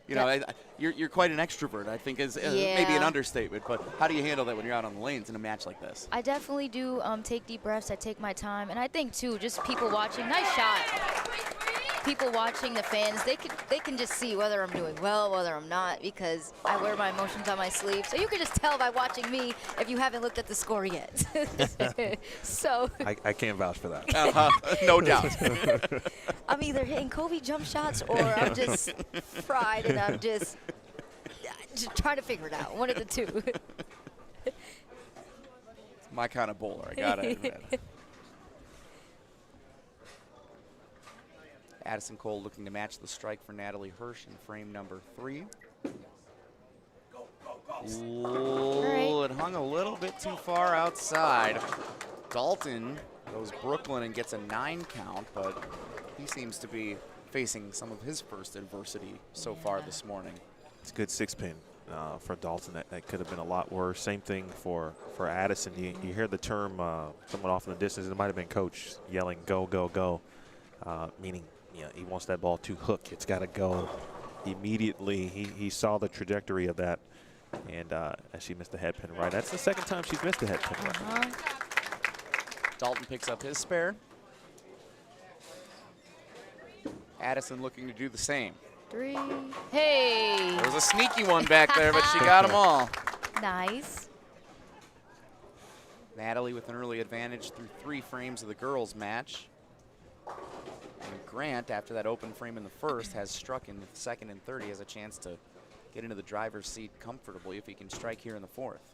You know, you're quite an extrovert, I think is maybe an understatement, but how do you handle that when you're out on the lanes in a match like this? I definitely do take deep breaths. I take my time, and I think, too, just people watching, nice shot. People watching, the fans, they can just see whether I'm doing well, whether I'm not, because I wear my emotions on my sleeve. So you can just tell by watching me if you haven't looked at the score yet. So I can't vouch for that. No doubt. I'm either hitting Kobe jump shots or I'm just fried and I'm just trying to figure it out. One of the two. It's my kind of bowler, I gotta admit. Addison Kohl looking to match the strike for Natalie Hirsch in frame number 3. Ooh, it hung a little bit too far outside. Dalton goes Brooklyn and gets a 9 count, but he seems to be facing some of his first adversity so far this morning. It's a good 6-pin for Dalton. That could have been a lot worse. Same thing for Addison. You hear the term somewhat off in the distance. It might have been coach yelling, go, go, go, meaning he wants that ball to hook. It's got to go immediately. He saw the trajectory of that, and as she missed the head pin right. That's the second time she's missed a head pin right. Dalton picks up his spare. Addison looking to do the same. 3. Hey. There was a sneaky one back there, but she got them all. Nice. Natalie with an early advantage through 3 frames of the girls' match. And Grant, after that open frame in the first, has struck in the second and third. He has a chance to get into the driver's seat comfortably if he can strike here in the fourth.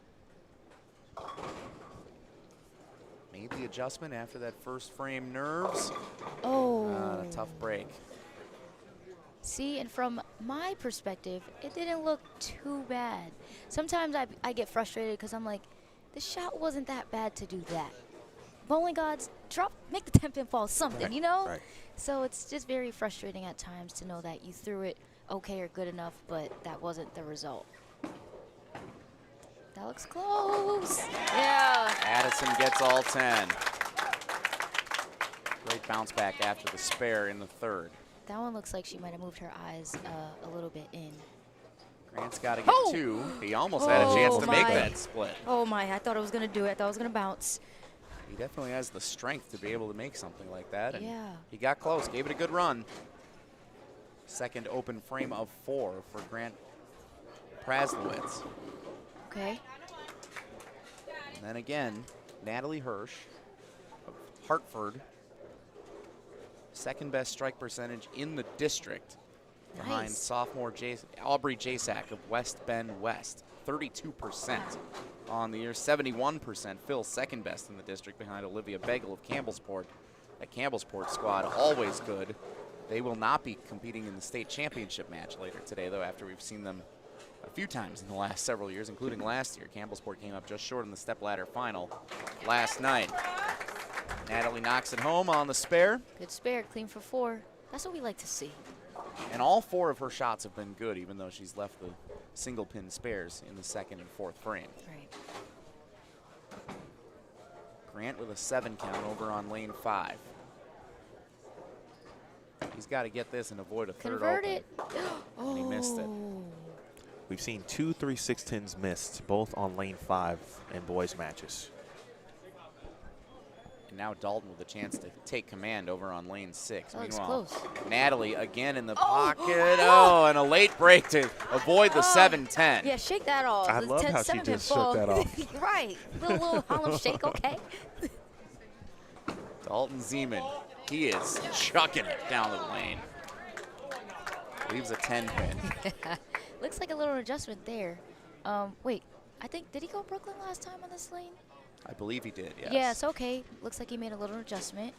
Made the adjustment after that first frame nerves. Oh. A tough break. See, and from my perspective, it didn't look too bad. Sometimes I get frustrated because I'm like, the shot wasn't that bad to do that. Bowling gods, make the 10-pin fall something, you know? Right. So it's just very frustrating at times to know that you threw it okay or good enough, but that wasn't the result. That looks close. Yeah. Addison gets all 10. Great bounce back after the spare in the third. That one looks like she might have moved her eyes a little bit in. Grant's got to get 2. He almost had a chance to make that split. Oh my, I thought I was going to do it. I thought I was going to bounce. He definitely has the strength to be able to make something like that. And yeah. He got close, gave it a good run. Second open frame of 4 for Grant Praslowicz. Okay. And then again, Natalie Hirsch of Hartford. Second best strike percentage in the district. Nice. Behind sophomore Aubrey Jasak of West Bend West. 32% on the year, 71%. Phil, second best in the district behind Olivia Bagel of Campbellsport. That Campbellsport squad, always good. They will not be competing in the state championship match later today, though, after we've seen them a few times in the last several years, including last year. Campbellsport came up just short in the Stepladder final last night. Natalie knocks it home on the spare. Good spare, clean for 4. That's what we like to see. And all 4 of her shots have been good, even though she's left the single pin spares in the second and fourth frame. Right. Grant with a 7 count over on lane 5. He's got to get this and avoid a third Convert open. it. And he missed it. We've seen 2 3/16s missed, both on lane 5 in boys matches. And now Dalton with a chance to take command over on lane 6. That looks Meanwhile, close. Natalie again in the pocket. Oh, and a late break to avoid the 7-10. Yeah, shake that off. I The love how she 7-pin just shook fall. that off. Right. Little Harlem shake, okay? Dalton Zeman, he is chucking it down the lane. Leaves a 10-pin. Looks like a little adjustment there. Wait, I think, did he go Brooklyn last time on this lane? I believe he did, yes. Yes, okay. Looks like he made a little adjustment.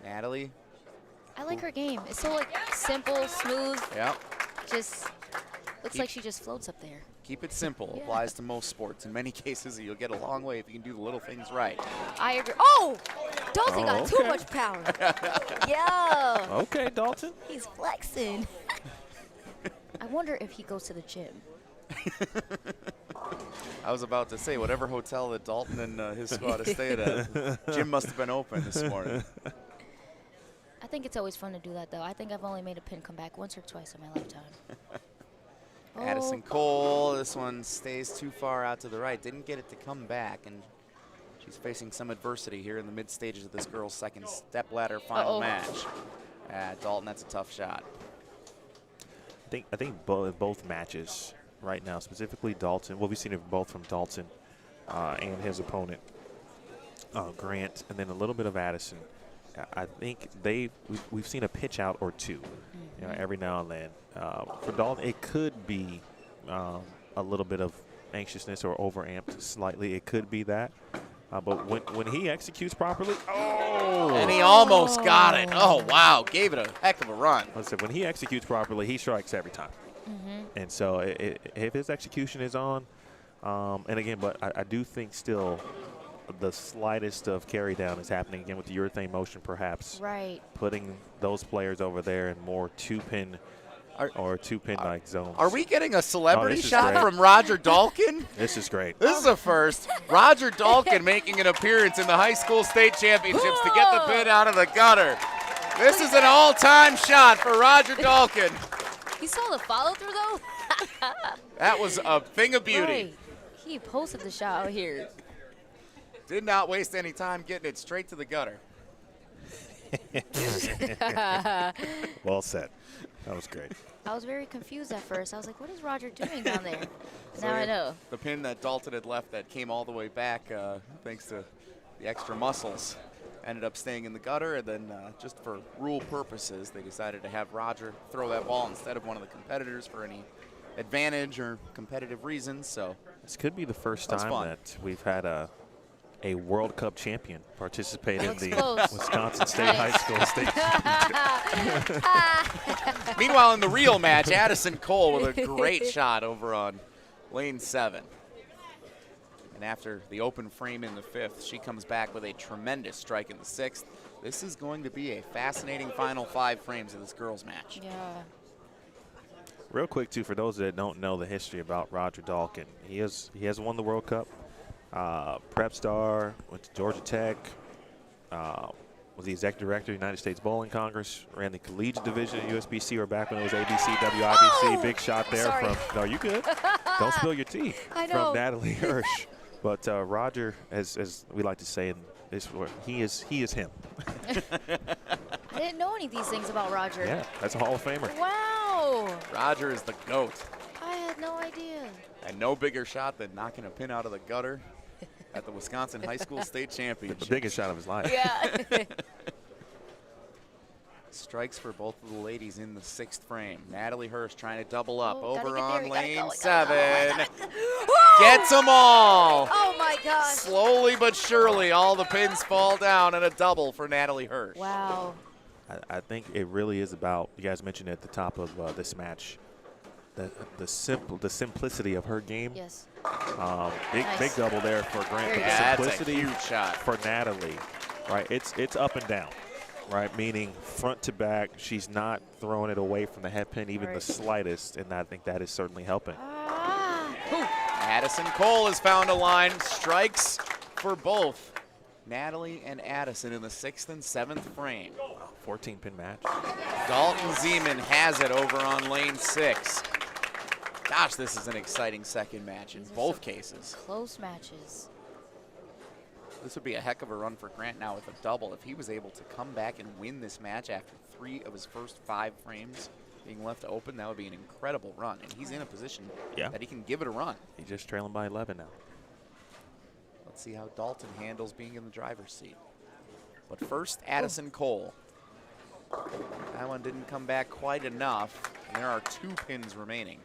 Natalie. I like her game. It's so like simple, smooth. Yep. Just looks like she just floats up there. Keep it simple. Yeah. Applies to most sports. In many cases, you'll get a long way if you can do the little things right. I agree. Oh! Dalton Oh, got too okay. much power. Yeah. Okay, Dalton. He's flexing. I wonder if he goes to the gym. I was about to say, whatever hotel that Dalton and his squad have stayed at, gym must have been open this morning. I think it's always fun to do that, though. I think I've only made a pin come back once or twice in my lifetime. Addison Kohl, this one stays too far out to the right. Didn't get it to come back, and she's facing some adversity here in the mid stages of this girls' second stepladder final match. Dalton, that's a tough shot. I think both matches right now, specifically Dalton. Well, we've seen it both from Dalton and his opponent, Grant, and then a little bit of Addison. I think we've seen a pitch out or two, you know, every now and then. For Dalton, it could be a little bit of anxiousness or overamped slightly. It could be that. But when he executes properly, and he almost got it. Oh, wow. Gave it a heck of a run. Listen, when he executes properly, he strikes every time. And so if his execution is on, and again, but I do think still the slightest of carry down is happening again with the urethane motion, perhaps. Right. Putting those players over there in more two-pin or two-pin-like zones. Are we getting a celebrity this is shot great. from Roger Dalkin? This is great. This is a first. Roger Dalkin making an appearance in the high school state championships to get the pin out of the gutter. This is an all-time shot for Roger Dalkin. You saw the follow-through, though? That was a thing of beauty. Right. He posted the shot out here. Did not waste any time getting it straight to the gutter. Well said. That was great. I was very confused at first. I was like, what is Roger doing down there? Now I know. The pin that Dalton had left that came all the way back thanks to the extra muscles ended up staying in the gutter, and then just for rule purposes, they decided to have Roger throw that ball instead of one of the competitors for any advantage or competitive reasons. So this could be the first That's time fun. that we've had a World Cup champion participate in Looks the close. Wisconsin State High School State Championship. Meanwhile, in the real match, Addison Kohl with a great shot over on lane 7. And after the open frame in the 5th, she comes back with a tremendous strike in the 6th. This is going to be a fascinating final 5 frames of this girls' match. Yeah. Real quick, too, for those that don't know the history about Roger Dalkin, he has won the World Cup. Prep star, went to Georgia Tech, was the executive director of the United States Bowling Congress, ran the collegiate division at USBC, or back when it was ABC, WIBC. Oh! Big shot there Sorry. from, no, you good. Don't spill your tea. I know. From Natalie Hirsch. But Roger, as we like to say, he is him. I didn't know any of these things about Roger. Yeah, that's a Hall of Famer. Wow. Roger is the GOAT. I had no idea. And no bigger shot than knocking a pin out of the gutter at the Wisconsin High School State Championship. The biggest shot of his life. Yeah. Strikes for both of the ladies in the 6th frame. Natalie Hirsch trying to double up Oh, over gotta get there, on we gotta lane go, 7. Whoa! Gets them all. Oh my gosh. Slowly but surely, all the pins fall down, and a double for Natalie Hirsch. Wow. I think it really is about, you guys mentioned at the top of this match, the simplicity of her game. Yes. Big double there for Grant. Very But good. the That's a simplicity huge shot. for Natalie, right? It's up and down, right? Meaning front to back, she's not throwing it away from the head pin even the Right. slightest, and I think that is certainly helping. Addison Kohl has found a line. Strikes for both Natalie and Addison in the 6th and 7th frame. 14-pin match. Dalton Zeman has it over on lane 6. Gosh, this is an exciting second match in These are both some cases. Close matches. This would be a heck of a run for Grant now with a double. If he was able to come back and win this match after 3 of his first 5 frames being left open, that would be an incredible run. And he's in a position that he can give it a run. He's just trailing by 11 now. Let's see how Dalton handles being in the driver's seat. But first, Addison Kohl. That one didn't come back quite enough, and there are 2 pins remaining.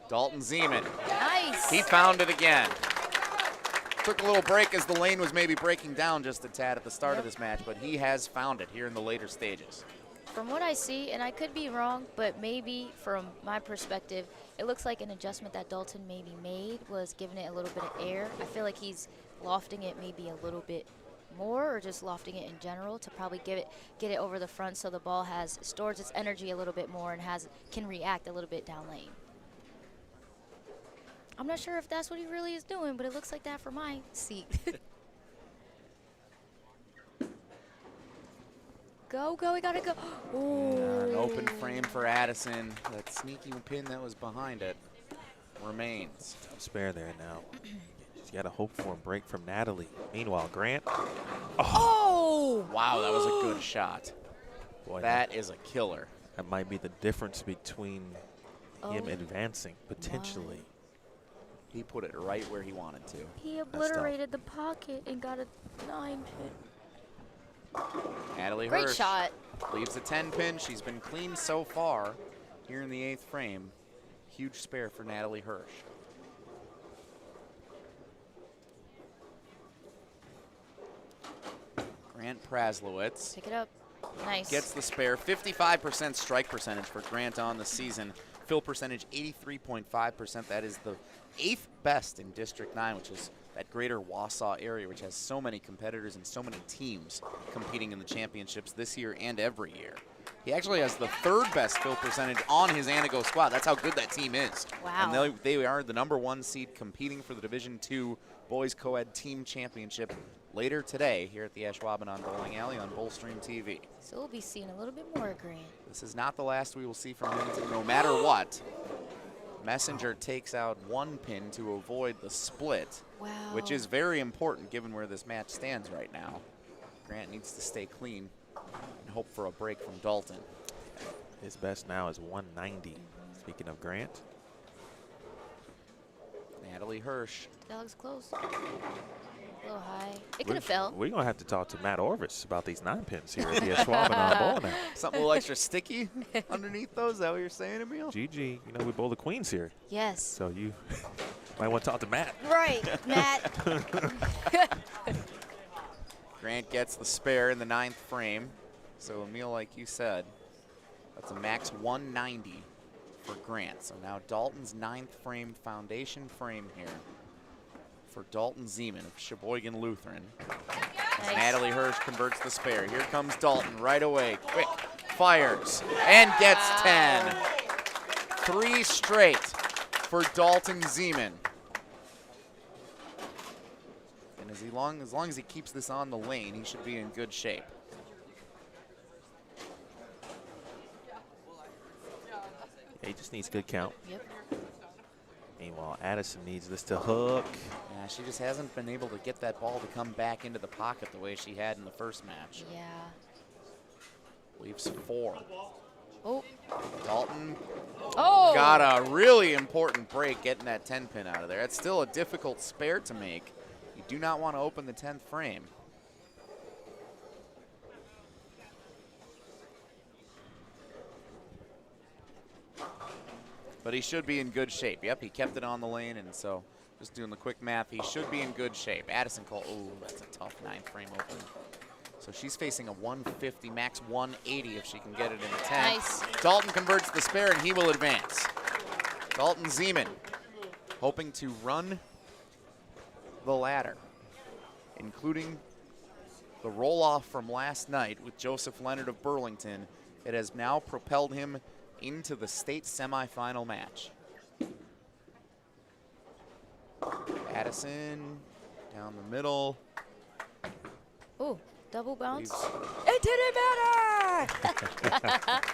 Dalton Zeman. Nice. He found it again. Took a little break as the lane was maybe breaking down just a tad at the start of this match, but he has found it here in the later stages. From what I see, and I could be wrong, but maybe from my perspective, it looks like an adjustment that Dalton maybe made was giving it a little bit of air. I feel like he's lofting it maybe a little bit more, or just lofting it in general to probably get it over the front so the ball stores its energy a little bit more and can react a little bit down lane. I'm not sure if that's what he really is doing, but it looks like that for my seat. Go, we gotta go. An open frame for Addison. That sneaky pin that was behind it remains. Tough spare there now. She's got to hope for a break from Natalie. Meanwhile, Grant. Oh! Wow, that was a good shot. Boy, That is a killer. that might be the difference between him Oh. advancing, potentially. He put it right where he wanted to. He obliterated the pocket and got a 9-pin. Natalie Great Hirsch shot. leaves a 10-pin. She's been clean so far here in the 8th frame. Huge spare for Natalie Hirsch. Grant Praslowicz Pick it up. Nice. gets the spare. 55% strike percentage for Grant on the season. Fill percentage 83.5%. That is the 8th best in District 9, which is that greater Wausau area, which has so many competitors and so many teams competing in the championships this year and every year. He actually has the 3rd best fill percentage on his Antigo squad. That's how good that team is. Wow. And they are the #1 seed competing for the Division II Boys Co-Ed Team Championship later today here at the Ashwaubenon Bowling Alley on Bullstream TV. So we'll be seeing a little bit more of Grant. This is not the last we will see from him, no matter what. Messenger takes out 1 pin to avoid the split, Wow. which is very important given where this match stands right now. Grant needs to stay clean and hope for a break from Dalton. His best now is 190. Speaking of Grant. Natalie Hirsch. That looks close. A little high. It could have fell. We're going to have to talk to Matt Orvis about these 9 pins here at the Ashwaubenon Bowling Alley. Something a little extra sticky underneath those. Is that what you're saying, Emil? GG, you know, we bowl the queens here. Yes. So you might want to talk to Matt. Right, Matt. Grant gets the spare in the 9th frame. So Emil, like you said, that's a max 190 for Grant. So now Dalton's 9th frame foundation frame here for Dalton Zeman of Sheboygan Lutheran. As Nice. Natalie Hirsch converts the spare. Here comes Dalton right away. Quick, fires, and gets 10. 3 straight for Dalton Zeman. And As long as he keeps this on the lane, he should be in good shape. Yeah, he just needs good count. Yep. Meanwhile, Addison needs this to hook. Yeah, she just hasn't been able to get that ball to come back into the pocket the way she had in the first match. Yeah. Leaves 4. Oh. Dalton Oh. got a really important break getting that 10-pin out of there. It's still a difficult spare to make. You do not want to open the 10th frame. But he should be in good shape. Yep, he kept it on the lane, and so just doing the quick math, he should be in good shape. Addison Kohl, ooh, that's a tough 9th frame opening. So she's facing a 150, max 180 if she can get it in the 10. Nice. Dalton converts the spare, and he will advance. Dalton Zeman hoping to run the ladder, including the roll-off from last night with Joseph Leonard of Burlington. It has now propelled him into the state semifinal match. Addison down the middle. Oh, double bounce. Leaves. It didn't matter.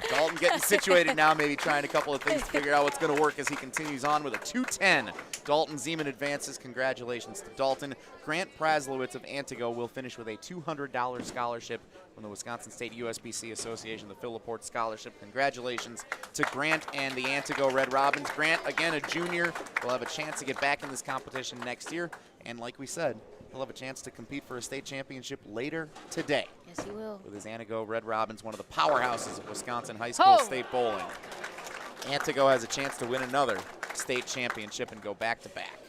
Dalton getting situated now, maybe trying a couple of things to figure out what's going to work as he continues on with a 210. Dalton Zeman advances. Congratulations to Dalton. Grant Praslowicz of Antigo will finish with a $200 scholarship from the Wisconsin State USBC Association, the Phil Laporte Scholarship. Congratulations to Grant and the Antigo Red Robins. Grant, again, a junior, will have a chance to get back in this competition next year. And like we said, he'll have a chance to compete for a state championship later today. Yes, he will. With his Antigo Red Robins, one of the powerhouses of Wisconsin high school state bowling. Antigo has a chance to win another state championship and go back-to-back.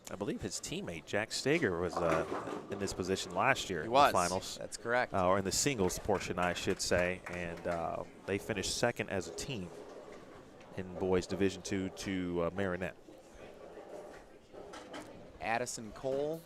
I believe his teammate, Jack Steger, was in this position last year He in was. the finals. That's correct. Or in the singles portion, I should say. And they finished second as a team in boys Division II to Marinette. Addison Kohl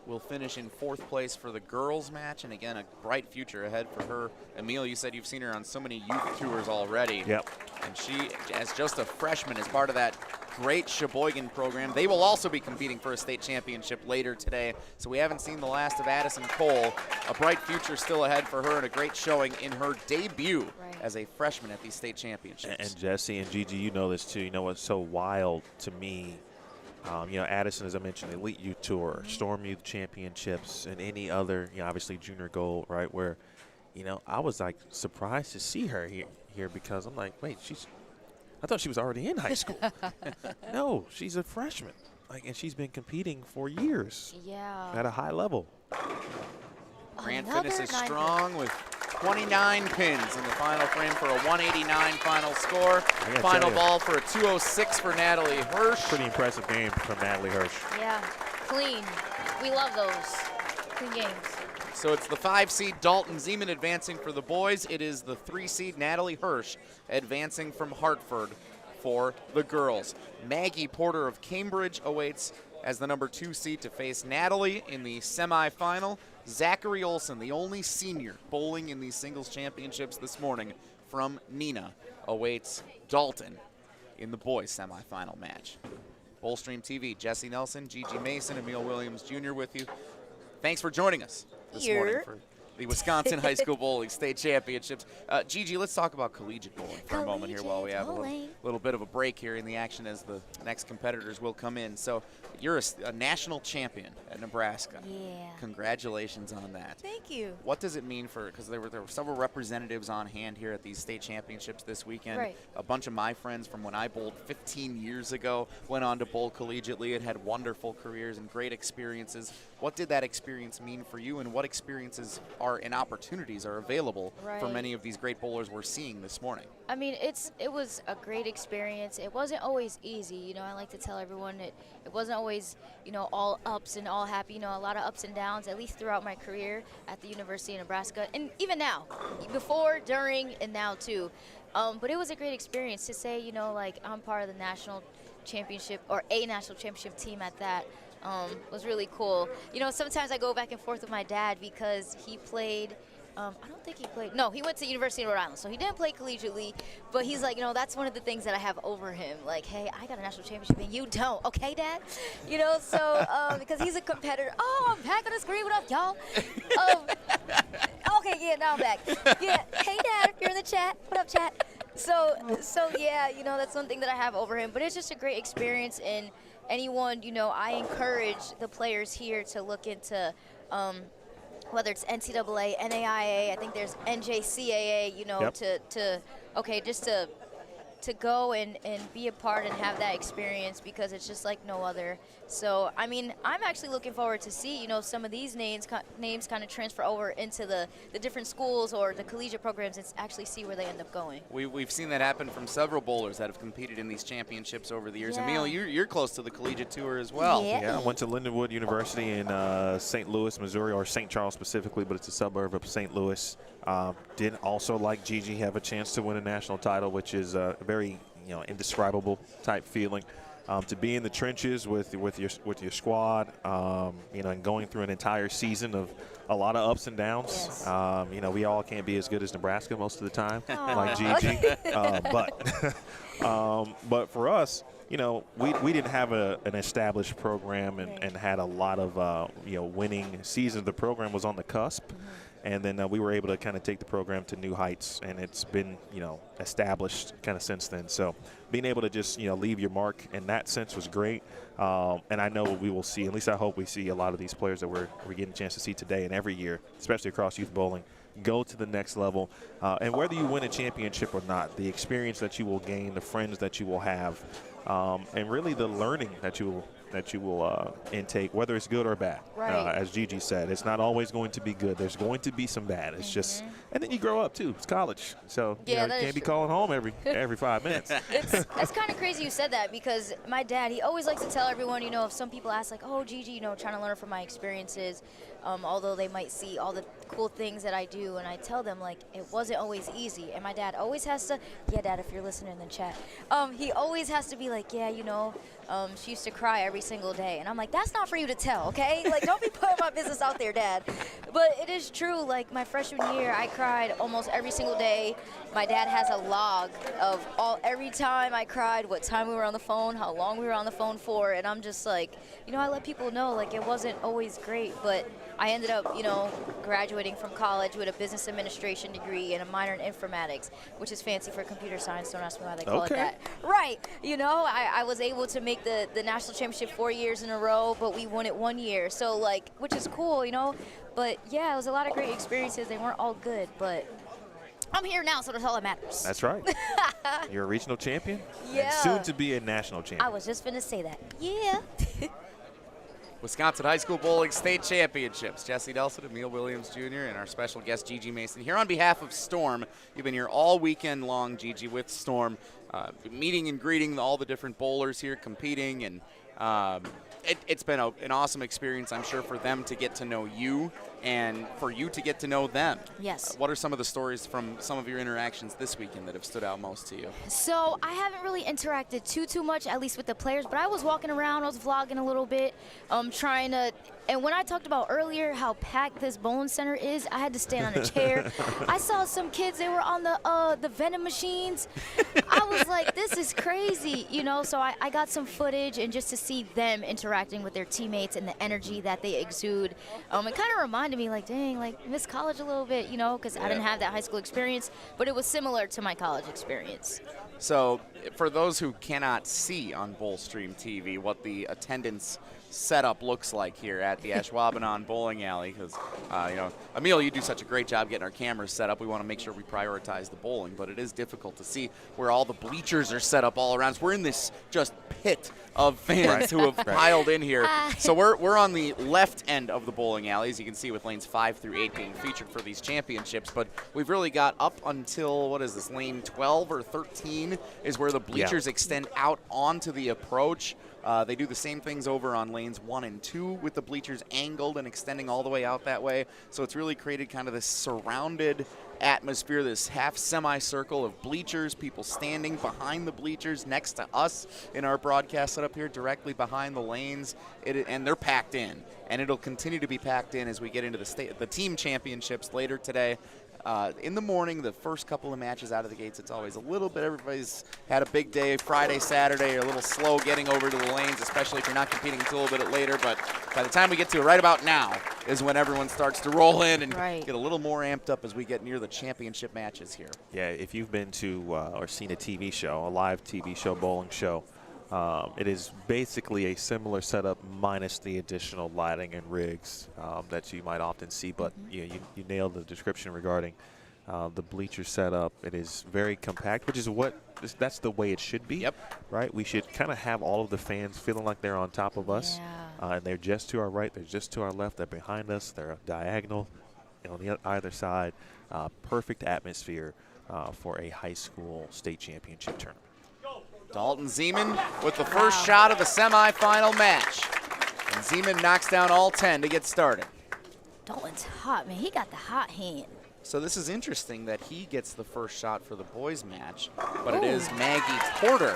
will finish in 4th place for the girls match, and again, a bright future ahead for her. Emil, you said you've seen her on so many youth tours already. Yep. And she, as just a freshman, is part of that great Sheboygan program. They will also be competing for a state championship later today, so we haven't seen the last of Addison Kohl. A bright future still ahead for her, and a great showing in her debut as a freshman at these state championships. And Jesse and Gigi, you know this too. You know what's so wild to me? You know, Addison, as I mentioned, Elite Youth Tour, Storm Youth Championships, and any other, you know, obviously Junior Gold, right? Where, you know, I was like surprised to see her here because I'm like, wait, I thought she was already in high school. No, she's a freshman. Like, and she's been competing for years. Yeah. At a high level. Grant finishes strong with 29 pins in the final frame for a 189 final score. Final ball for a 206 for Natalie Hirsch. Pretty impressive game from Natalie Hirsch. Yeah, clean. We love those. Clean games. So it's the 5-seed Dalton Zeman advancing for the boys. It is the 3-seed Natalie Hirsch advancing from Hartford for the girls. Maggie Porter of Cambridge awaits as the number 2 seed to face Natalie in the semifinal. Zachary Olson, the only senior bowling in these singles championships this morning from Neenah, awaits Dalton in the boys semifinal match. Bowlstream TV, Jesse Nelson, Gigi Mason, Emil Williams Jr. with you. Thanks for joining us this morning for the Wisconsin High School Bowling State Championships. Gigi, let's talk about collegiate bowling for a moment here while we have a little bit of a break here in the action as the next competitors will come in. So you're a national champion at Nebraska. Yeah. Congratulations on that. Thank you. What does it mean because there were several representatives on hand here at these state championships this weekend. Right. A bunch of my friends from when I bowled 15 years ago went on to bowl collegiately and had wonderful careers and great experiences. What did that experience mean for you, and what experiences and opportunities are available for many of these great bowlers we're seeing this morning? I mean, it was a great experience. It wasn't always easy. You know, I like to tell everyone that it wasn't always, you know, all ups and all happy. You know, a lot of ups and downs, at least throughout my career at the University of Nebraska, and even now, before, during, and now too. But it was a great experience to say, you know, like I'm part of the national championship, or a national championship team at that. Was really cool. You know, sometimes I go back and forth with my dad because he played I don't think he played. No, he went to University of Rhode Island, so he didn't play collegiately. But he's like, that's one of the things that I have over him. Like, hey, I got a national championship and you don't. Okay, Dad? So because he's a competitor. Oh, I'm back on the screen. What up, y'all? Okay, yeah, now I'm back. Yeah, hey, Dad, if you're in the chat. What up, chat? So yeah, that's one thing that I have over him. But it's just a great experience, and anyone, I encourage the players here to look into whether it's NCAA, NAIA, I think there's NJCAA, Yep. just to go and be a part and have that experience, because it's just like no other. So, I mean, I'm actually looking forward to see, some of these names kind of transfer over into the different schools or the collegiate programs and actually see where they end up going. We've seen that happen from several bowlers that have competed in these championships over the years. Yeah. Emil, you're close to the collegiate tour as well. Yeah. I went to Lindenwood University in St. Louis, Missouri, or St. Charles specifically, but it's a suburb of St. Louis. Did also, like Gigi, have a chance to win a national title, which is a very indescribable type feeling. To be in the trenches with your squad, and going through an entire season of a lot of ups and downs. Yes. We all can't be as good as Nebraska most of the time, Aww. like Gigi. But for us, we didn't have an established program and had a lot of winning seasons. The program was on the cusp. And then we were able to kind of take the program to new heights, and it's been, established kind of since then. So being able to just, leave your mark in that sense was great. And I know we will see, at least I hope we see a lot of these players that we're getting a chance to see today and every year, especially across youth bowling, go to the next level. And whether you win a championship or not, the experience that you will gain, the friends that you will have, and really the learning that you will intake, whether it's good or bad. Right. As Gigi said, it's not always going to be good. There's going to be some bad. It's just, and then you grow up too. It's college, so you can't be calling home every 5 minutes. It's kind of crazy you said that, because my dad, he always likes to tell everyone, if some people ask like, oh, Gigi, trying to learn from my experiences, although they might see all the cool things that I do, and I tell them like it wasn't always easy. And my dad always has to, yeah, Dad, if you're listening in the chat, he always has to be like, yeah, she used to cry every single day. And I'm like, that's not for you to tell, okay? Like, don't be putting my business out there, Dad. But it is true. Like, my freshman year, I cried almost every single day. My dad has a log of every time I cried, what time we were on the phone, how long we were on the phone for. And I'm just like, I let people know, like, it wasn't always great. But I ended up, graduating from college with a business administration degree and a minor in informatics, which is fancy for computer science. Don't ask me why they call it that. Right. I was able to make the national championship 4 years in a row, but we won it 1 year. So, like, which is cool, But, yeah, it was a lot of great experiences. They weren't all good, but I'm here now, so that's all that matters. That's right. You're a regional champion? Yeah. And soon to be a national champion. I was just finna say that. Yeah. Wisconsin High School Bowling State Championships. Jesse Nelson, Emil Williams Jr., and our special guest, Gigi Mason. Here on behalf of Storm. You've been here all weekend long, Gigi, with Storm, meeting and greeting all the different bowlers here, competing, and it's been an awesome experience, I'm sure, for them to get to know you and for you to get to know them. Yes. What are some of the stories from some of your interactions this weekend that have stood out most to you? So I haven't really interacted too much, at least with the players, but I was walking around, I was vlogging a little bit, trying to, and when I talked about earlier how packed this bowling center is, I had to stand on a chair. I saw some kids, they were on the vending machines. I was like, this is crazy, so I got some footage, and just to see them interacting with their teammates and the energy that they exude, it kind of reminded me, like, dang, like, miss college a little bit, because I didn't have that high school experience, but it was similar to my college experience. So for those who cannot see on Bowlstream TV what the attendance setup looks like here at the Ashwaubenon Bowling Alley, because Emil, you do such a great job getting our cameras set up. We want to make sure we prioritize the bowling, but it is difficult to see where all the bleachers are set up all around. So we're in this just pit of fans who have piled in here. So we're on the left end of the bowling alley, as you can see, with lanes 5 through 8 being featured for these championships. But we've really got up until, what is this, lane 12 or 13 is where the bleachers extend out onto the approach. They do the same things over on lanes 1 and 2 with the bleachers angled and extending all the way out that way. So it's really created kind of this surrounded atmosphere, this half semicircle of bleachers, people standing behind the bleachers next to us in our broadcast setup here, directly behind the lanes, and they're packed in. And it'll continue to be packed in as we get into the team championships later today. In the morning, the first couple of matches out of the gates, it's always a little bit, everybody's had a big day. Friday, Saturday, you're a little slow getting over to the lanes, especially if you're not competing until a little bit later. But by the time we get to it right about now is when everyone starts to roll in and get a little more amped up as we get near the championship matches here. Yeah, if you've been to or seen a TV show, a live TV show, bowling show, it is basically a similar setup minus the additional lighting and rigs that you might often see. But you nailed the description regarding the bleacher setup. It is very compact, which is that's the way it should be. Yep. Right? We should kind of have all of the fans feeling like they're on top of us. Yeah. And they're just to our right, they're just to our left, they're behind us, they're diagonal on the either side. Perfect atmosphere for a high school state championship tournament. Dalton Zeman with the first shot of the semifinal match. And Zeman knocks down all 10 to get started. Dalton's hot, man. He got the hot hand. So this is interesting that he gets the first shot for the boys match, but it is Maggie Porter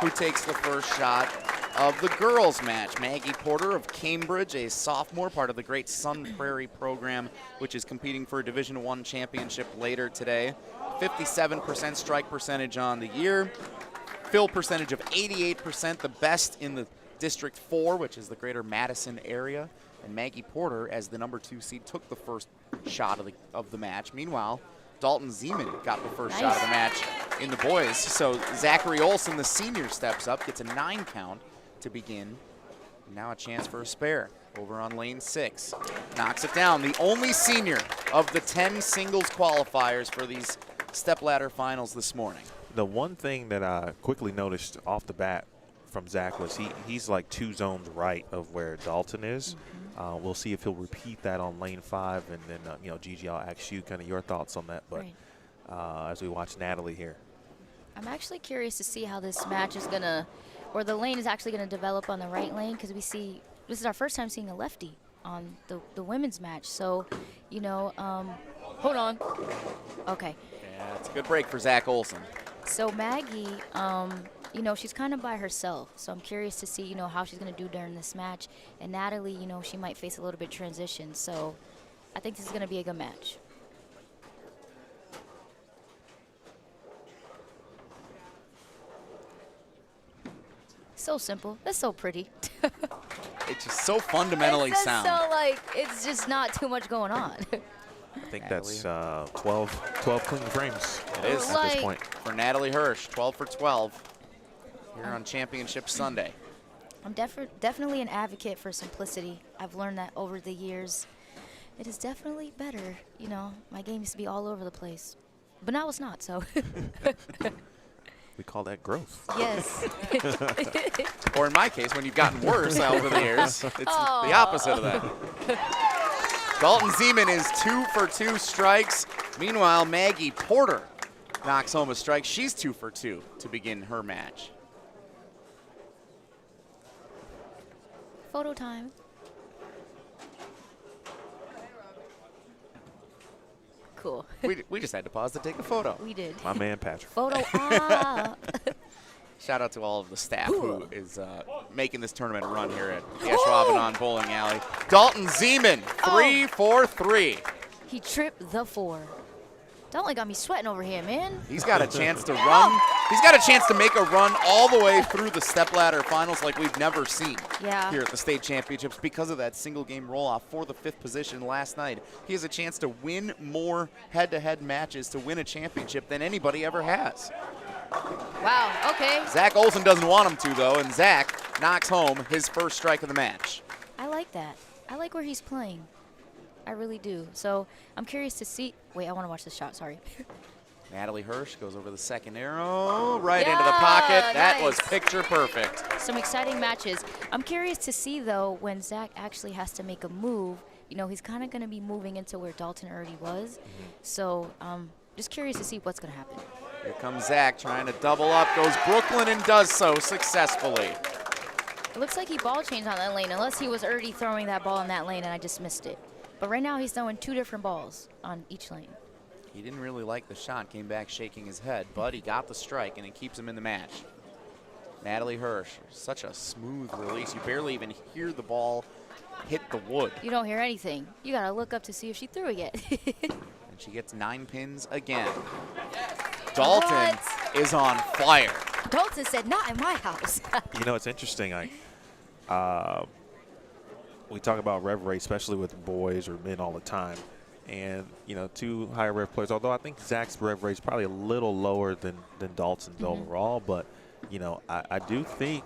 who takes the first shot of the girls match. Maggie Porter of Cambridge, a sophomore, part of the great Sun Prairie program, which is competing for a Division I championship later today. 57% strike percentage on the year. Fill percentage of 88%, the best in the District 4, which is the greater Madison area. And Maggie Porter, as the number 2 seed, took the first shot of the match. Meanwhile, Dalton Zeman got the first shot of the match in the boys. So Zachary Olson, the senior, steps up, gets a 9 count to begin. Now a chance for a spare over on lane 6. Knocks it down. The only senior of the 10 singles qualifiers for these stepladder finals this morning. The one thing that I quickly noticed off the bat from Zach was he's like 2 zones right of where Dalton is. We'll see if he'll repeat that on lane 5, and then Gigi, I'll ask you kind of your thoughts on that. But as we watch Natalie here, I'm actually curious to see how this match is gonna, or the lane is actually gonna develop on the right lane, because we see this is our first time seeing a lefty on the women's match. So, hold on. Okay. Yeah, it's a good break for Zach Olson. So Maggie, she's kind of by herself. So I'm curious to see, how she's going to do during this match. And Natalie, she might face a little bit transition. So I think this is going to be a good match. So simple. That's so pretty. It's just so fundamentally sound. So, it's just not too much going on. I think that's 12 clean frames it is at this point. For Natalie Hirsch, 12 for 12 here on Championship Sunday. I'm definitely an advocate for simplicity. I've learned that over the years. It is definitely better. My game used to be all over the place. But now it's not, so. We call that growth. Yes. Or in my case, when you've gotten worse over the years, it's the opposite of that. Dalton Zeman is 2 for 2 strikes. Meanwhile, Maggie Porter knocks home a strike. She's 2 for 2 to begin her match. Photo time. Cool. We just had to pause to take a photo. We did. My man, Patrick. Photo op. Shout out to all of the staff who is making this tournament run here at the Ashwaubenon Bowling Alley. Dalton Zeman, 3 for 3. He tripped the 4. Dalton got me sweating over here, man. He's got a chance to run. He's got a chance to make a run all the way through the stepladder finals like we've never seen here at the state championships because of that single game roll-off for the 5th position last night. He has a chance to win more head-to-head matches to win a championship than anybody ever has. Wow, okay. Zach Olson doesn't want him to, though, and Zach knocks home his first strike of the match. I like that. I like where he's playing. I really do. So I'm curious to see. Wait, I want to watch this shot. Sorry. Natalie Hirsch goes over the second arrow, right into the pocket. That was picture perfect. Some exciting matches. I'm curious to see, though, when Zach actually has to make a move. He's kind of going to be moving into where Dalton already was. So just curious to see what's going to happen. Here comes Zach trying to double up. Goes Brooklyn and does so successfully. It looks like he ball changed on that lane, unless he was already throwing that ball in that lane and I just missed it. But right now he's throwing 2 different balls on each lane. He didn't really like the shot, came back shaking his head, but he got the strike, and it keeps him in the match. Natalie Hirsch, such a smooth release. You barely even hear the ball hit the wood. You don't hear anything. You got to look up to see if she threw it yet. And she gets 9 pins again. Dalton is on fire. Dalton said, not in my house. You know, it's interesting. We talk about rev rate, especially with boys or men all the time. And, you know, 2 higher rev players, although I think Zach's rev rate is probably a little lower than Dalton's overall. But, you know, I do think.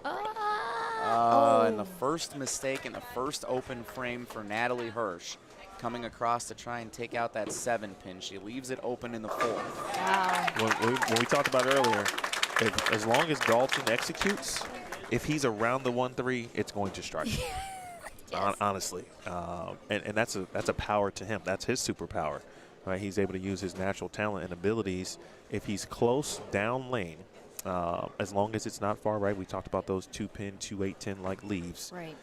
And the first mistake in the first open frame for Natalie Hirsch, coming across to try and take out that 7 pin. She leaves it open in the 4th. Wow. When we talked about earlier, as long as Dalton executes, if he's around the 1-3, it's going to strike. Yes. Honestly, and that's a power to him. That's his superpower, right? He's able to use his natural talent and abilities. If he's close down lane, as long as it's not far right, we talked about those 2-pin, 2-8-10 like leaves. Right.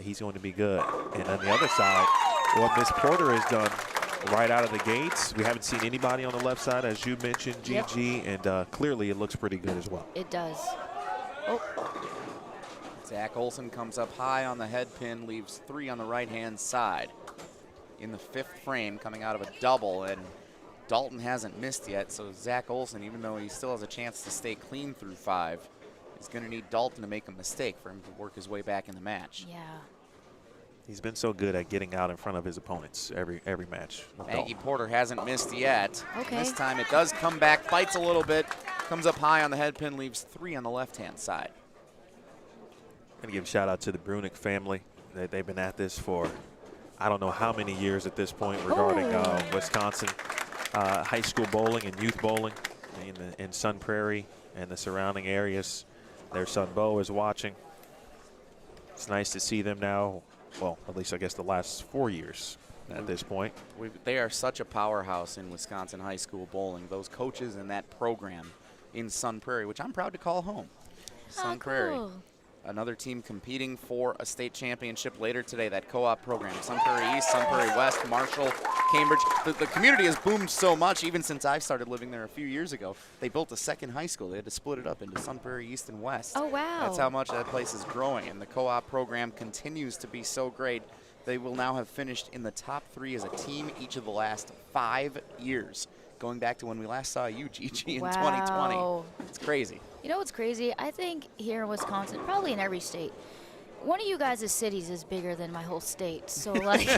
He's going to be good. And on the other side, what Miss Porter has done right out of the gates, we haven't seen anybody on the left side, as you mentioned, GG, and clearly it looks pretty good as well. It does. Oh. Zach Olson comes up high on the head pin, leaves 3 on the right-hand side. In the 5th frame, coming out of a double, and Dalton hasn't missed yet, so Zach Olson, even though he still has a chance to stay clean through 5, is going to need Dalton to make a mistake for him to work his way back in the match. Yeah. He's been so good at getting out in front of his opponents every match. Maggie Porter hasn't missed yet. Okay. This time it does come back, bites a little bit, comes up high on the head pin, leaves 3 on the left-hand side. Going to give a shout out to the Brunick family. They've been at this for I don't know how many years at this point regarding Wisconsin high school bowling and youth bowling in Sun Prairie and the surrounding areas. Their son Bo is watching. It's nice to see them now, well, at least I guess the last 4 years at this point. They are such a powerhouse in Wisconsin high school bowling. Those coaches and that program in Sun Prairie, which I'm proud to call home. Sun Prairie. Cool. Another team competing for a state championship later today, that co-op program. Sun Prairie East, Sun Prairie West, Marshall, Cambridge. The community has boomed so much, even since I started living there a few years ago. They built a second high school. They had to split it up into Sun Prairie East and West. Oh, wow. That's how much that place is growing, and the co-op program continues to be so great. They will now have finished in the top 3 as a team each of the last 5 years, going back to when we last saw you, Gigi, in 2020. It's crazy. You know what's crazy? I think here in Wisconsin, probably in every state, one of you guys' cities is bigger than my whole state. So, like,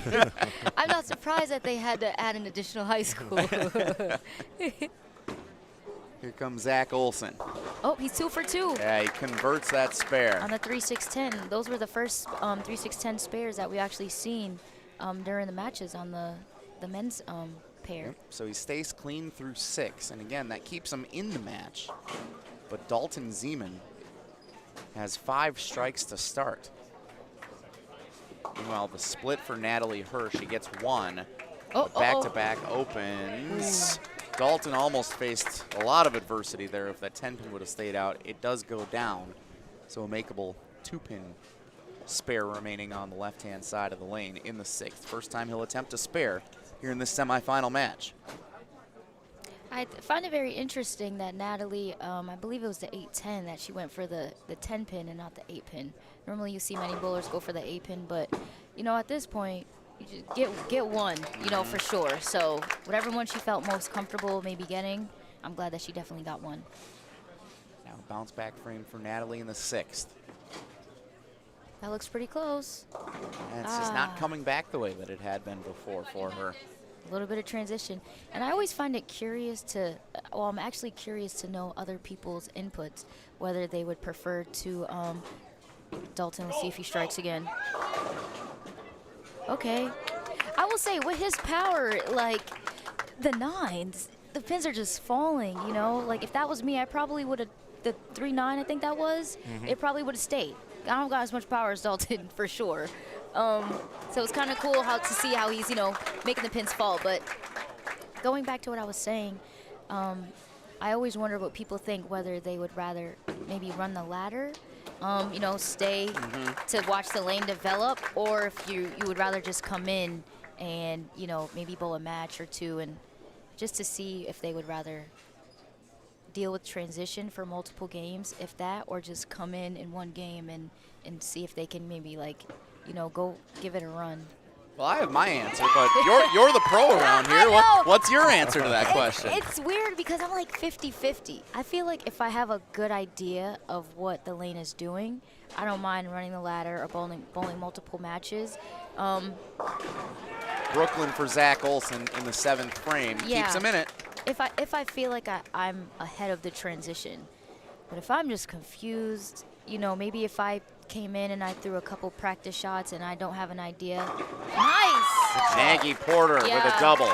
I'm not surprised that they had to add an additional high school. Here comes Zach Olson. Oh, he's 2 for 2. Yeah, he converts that spare. On the 3-6-10. Those were the first 3-6-10 spares that we actually seen during the matches on the men's pair. Yep. So he stays clean through 6, and again, that keeps him in the match. But Dalton Zeman has 5 strikes to start. Meanwhile, the split for Natalie Hirsch, she gets 1. Back-to-back opens. Dalton almost faced a lot of adversity there. If that 10-pin would have stayed out, it does go down. So a makeable 2-pin spare remaining on the left-hand side of the lane in the 6th. First time he'll attempt a spare here in this semifinal match. I find it very interesting that Natalie, I believe it was the 8-10 that she went for the 10-pin and not the 8-pin. Normally you see many bowlers go for the 8-pin, but, you know, at this point, you just get one, you know, for sure. So whatever one she felt most comfortable maybe getting, I'm glad that she definitely got one. Now bounce back frame for Natalie in the 6th. That looks pretty close. And it's just not coming back the way that it had been before for her. A little bit of transition. And I always find it curious to, well, I'm actually curious to know other people's inputs, whether they would prefer to, Dalton, let's see if he strikes again. Okay. I will say, with his power, like, the 9s, the pins are just falling, you know? Like, if that was me, I probably would have, the 3-9, I think that was, it probably would have stayed. I don't got as much power as Dalton, for sure. So it's kind of cool to see how he's, you know, making the pins fall. But going back to what I was saying, I always wonder what people think, whether they would rather maybe run the ladder, you know, stay to watch the lane develop, or if you would rather just come in and, you know, maybe bowl a match or 2 and just to see if they would rather deal with transition for multiple games, if that, or just come in one game and see if they can maybe, like, you know, go give it a run. Well, I have my answer, but you're the pro around here. What's your answer to that question? It's weird because I'm like 50-50. I feel like if I have a good idea of what the lane is doing, I don't mind running the ladder or bowling multiple matches. Brooklyn for Zach Olson in the 7th frame. Yeah. Keeps him in it. If I feel like I'm ahead of the transition. But if I'm just confused, you know, maybe if I came in and I threw a couple practice shots and I don't have an idea. Nice! Maggie Porter with a double.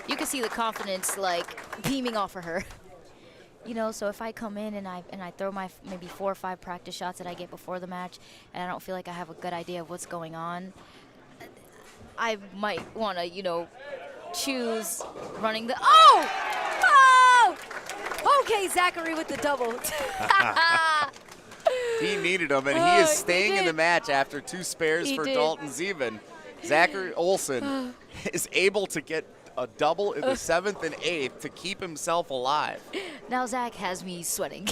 You can see the confidence, like, beaming off of her. You know, so if I come in and I throw my maybe 4 or 5 practice shots that I get before the match and I don't feel like I have a good idea of what's going on, I might want to, you know, choose running the – oh! Okay, Zachary with the double. He needed him, and he is staying in the match after 2 spares for Dalton Zeman. Zachary Olson is able to get a double in the 7th and 8th to keep himself alive. Now Zach has me sweating.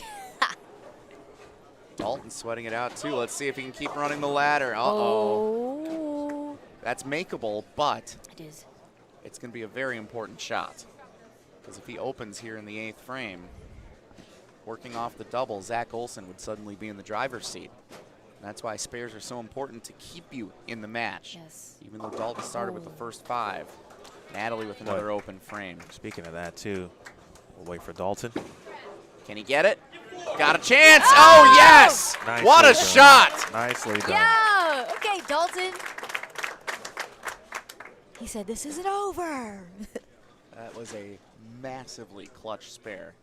Dalton sweating it out, too. Let's see if he can keep running the ladder. Uh-oh. That's makeable, but it is. It's going to be a very important shot. Because if he opens here in the 8th frame, working off the double, Zach Olson would suddenly be in the driver's seat. And that's why spares are so important to keep you in the match. Yes. Even though Dalton started with the first 5. Natalie with another open frame. Speaking of that, too, we'll wait for Dalton. Can he get it? Got a chance. Oh, yes! Nicely what a done. shot! Nicely done. Yeah! Okay, Dalton. He said, this isn't over. That was a massively clutch spare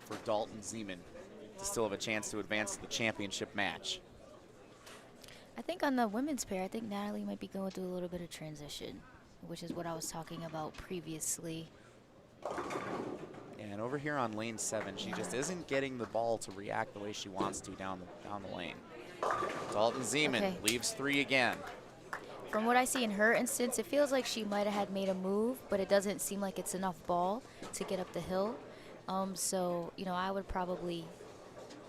for Dalton Zeman to still have a chance to advance to the championship match. I think on the women's pair, I think Natalie might be going through a little bit of transition, which is what I was talking about previously. And over here on lane 7, she just isn't getting the ball to react the way she wants to down the lane. Dalton Zeman leaves 3 again. From what I see in her instance, it feels like she might have had made a move, but it doesn't seem like it's enough ball to get up the hill. So, you know, I would probably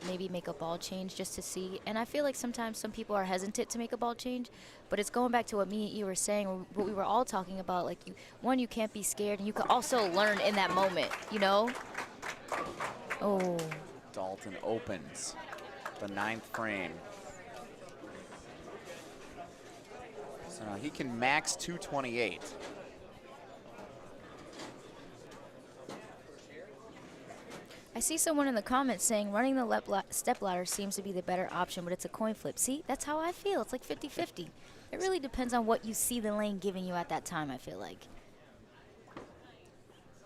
maybe make a ball change just to see. And I feel like sometimes some people are hesitant to make a ball change, but it's going back to what you were saying, what we were all talking about. Like, you can't be scared, and you can also learn in that moment, you know? Oh. Dalton opens the 9th frame. So now he can max 228. I see someone in the comments saying running the step ladder seems to be the better option, but it's a coin flip. See, that's how I feel. It's like 50-50. It really depends on what you see the lane giving you at that time, I feel like.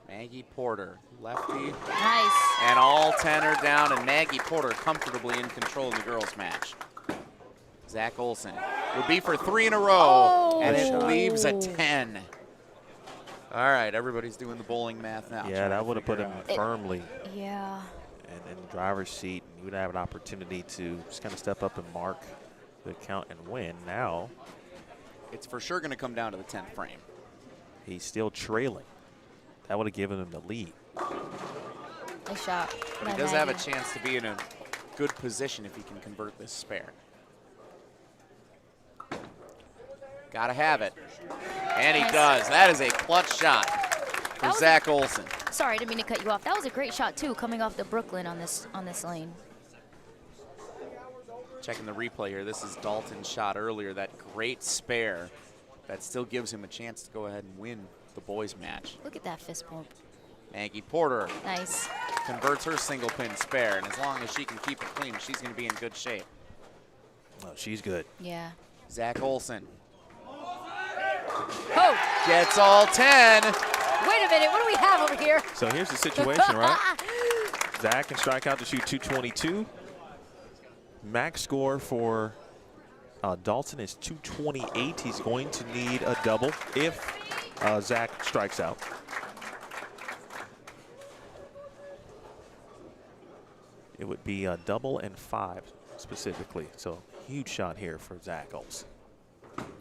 Maggie Porter, lefty. Nice. And all 10 are down, and Maggie Porter comfortably in control of the girls' match. Zach Olson would be for 3 in a row, and it leaves a 10. All right, everybody's doing the bowling math now. Yeah, that would have put him firmly in the driver's seat. He would have an opportunity to just kind of step up and mark the count and win. Now, it's for sure going to come down to the 10th frame. He's still trailing. That would have given him the lead. Nice shot. But he does have a chance to be in a good position if he can convert this spare. Gotta have it. And he does. That is a clutch shot for Zach Olson. Sorry, I didn't mean to cut you off. That was a great shot, too, coming off the Brooklyn on this lane. Checking the replay here. This is Dalton's shot earlier. That great spare that still gives him a chance to go ahead and win the boys' match. Look at that fist bump. Maggie Porter nice. Converts her single pin spare, and as long as she can keep it clean, she's going to be in good shape. Oh, she's good. Yeah. Zach Olson. Oh! Gets all 10. Wait a minute, what do we have over here? So here's the situation, right? Zach can strike out to shoot 222. Max score for Dalton is 228. He's going to need a double if Zach strikes out. It would be a double and 5 specifically. So huge shot here for Zach Olson.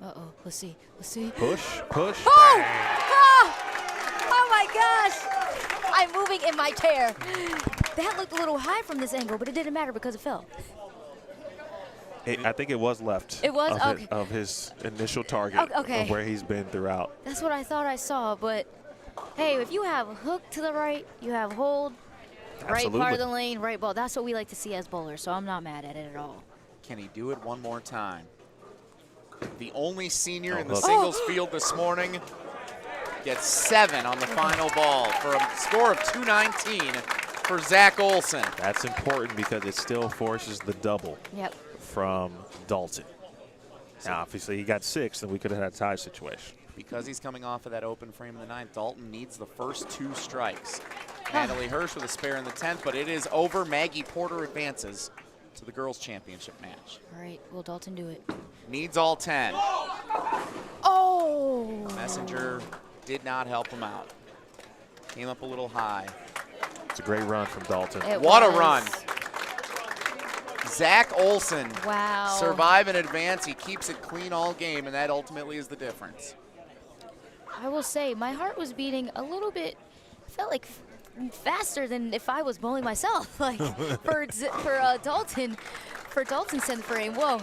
Uh-oh, let's see. Push, push. Oh! Ah! Oh my gosh! I'm moving in my chair. That looked a little high from this angle, but it didn't matter because it fell. I think it was left. It was? Okay. Of his initial target Okay. of where he's been throughout. That's what I thought I saw, but hey, if you have hook to the right, you have hold, right part of the lane, right ball. That's what we like to see as bowlers, so I'm not mad at it at all. Can he do it one more time? The only senior in the singles field this morning gets 7 on the final ball for a score of 219 for Zach Olson. That's important because it still forces the double from Dalton. Now, obviously, he got 6, and we could have had a tie situation. Because he's coming off of that open frame in the 9th, Dalton needs the first 2 strikes. Natalie Hirsch with a spare in the 10th, but it is over. Maggie Porter advances to the girls' championship match. All right, will Dalton do it? Needs all 10. Oh! Messenger did not help him out. Came up a little high. It's a great run from Dalton. What a run. Zach Olson. Wow. Survive and advance. He keeps it clean all game, and that ultimately is the difference. I will say, my heart was beating a little bit, felt like faster than if I was bowling myself. Like for Dalton, for Dalton's 10th frame. Whoa.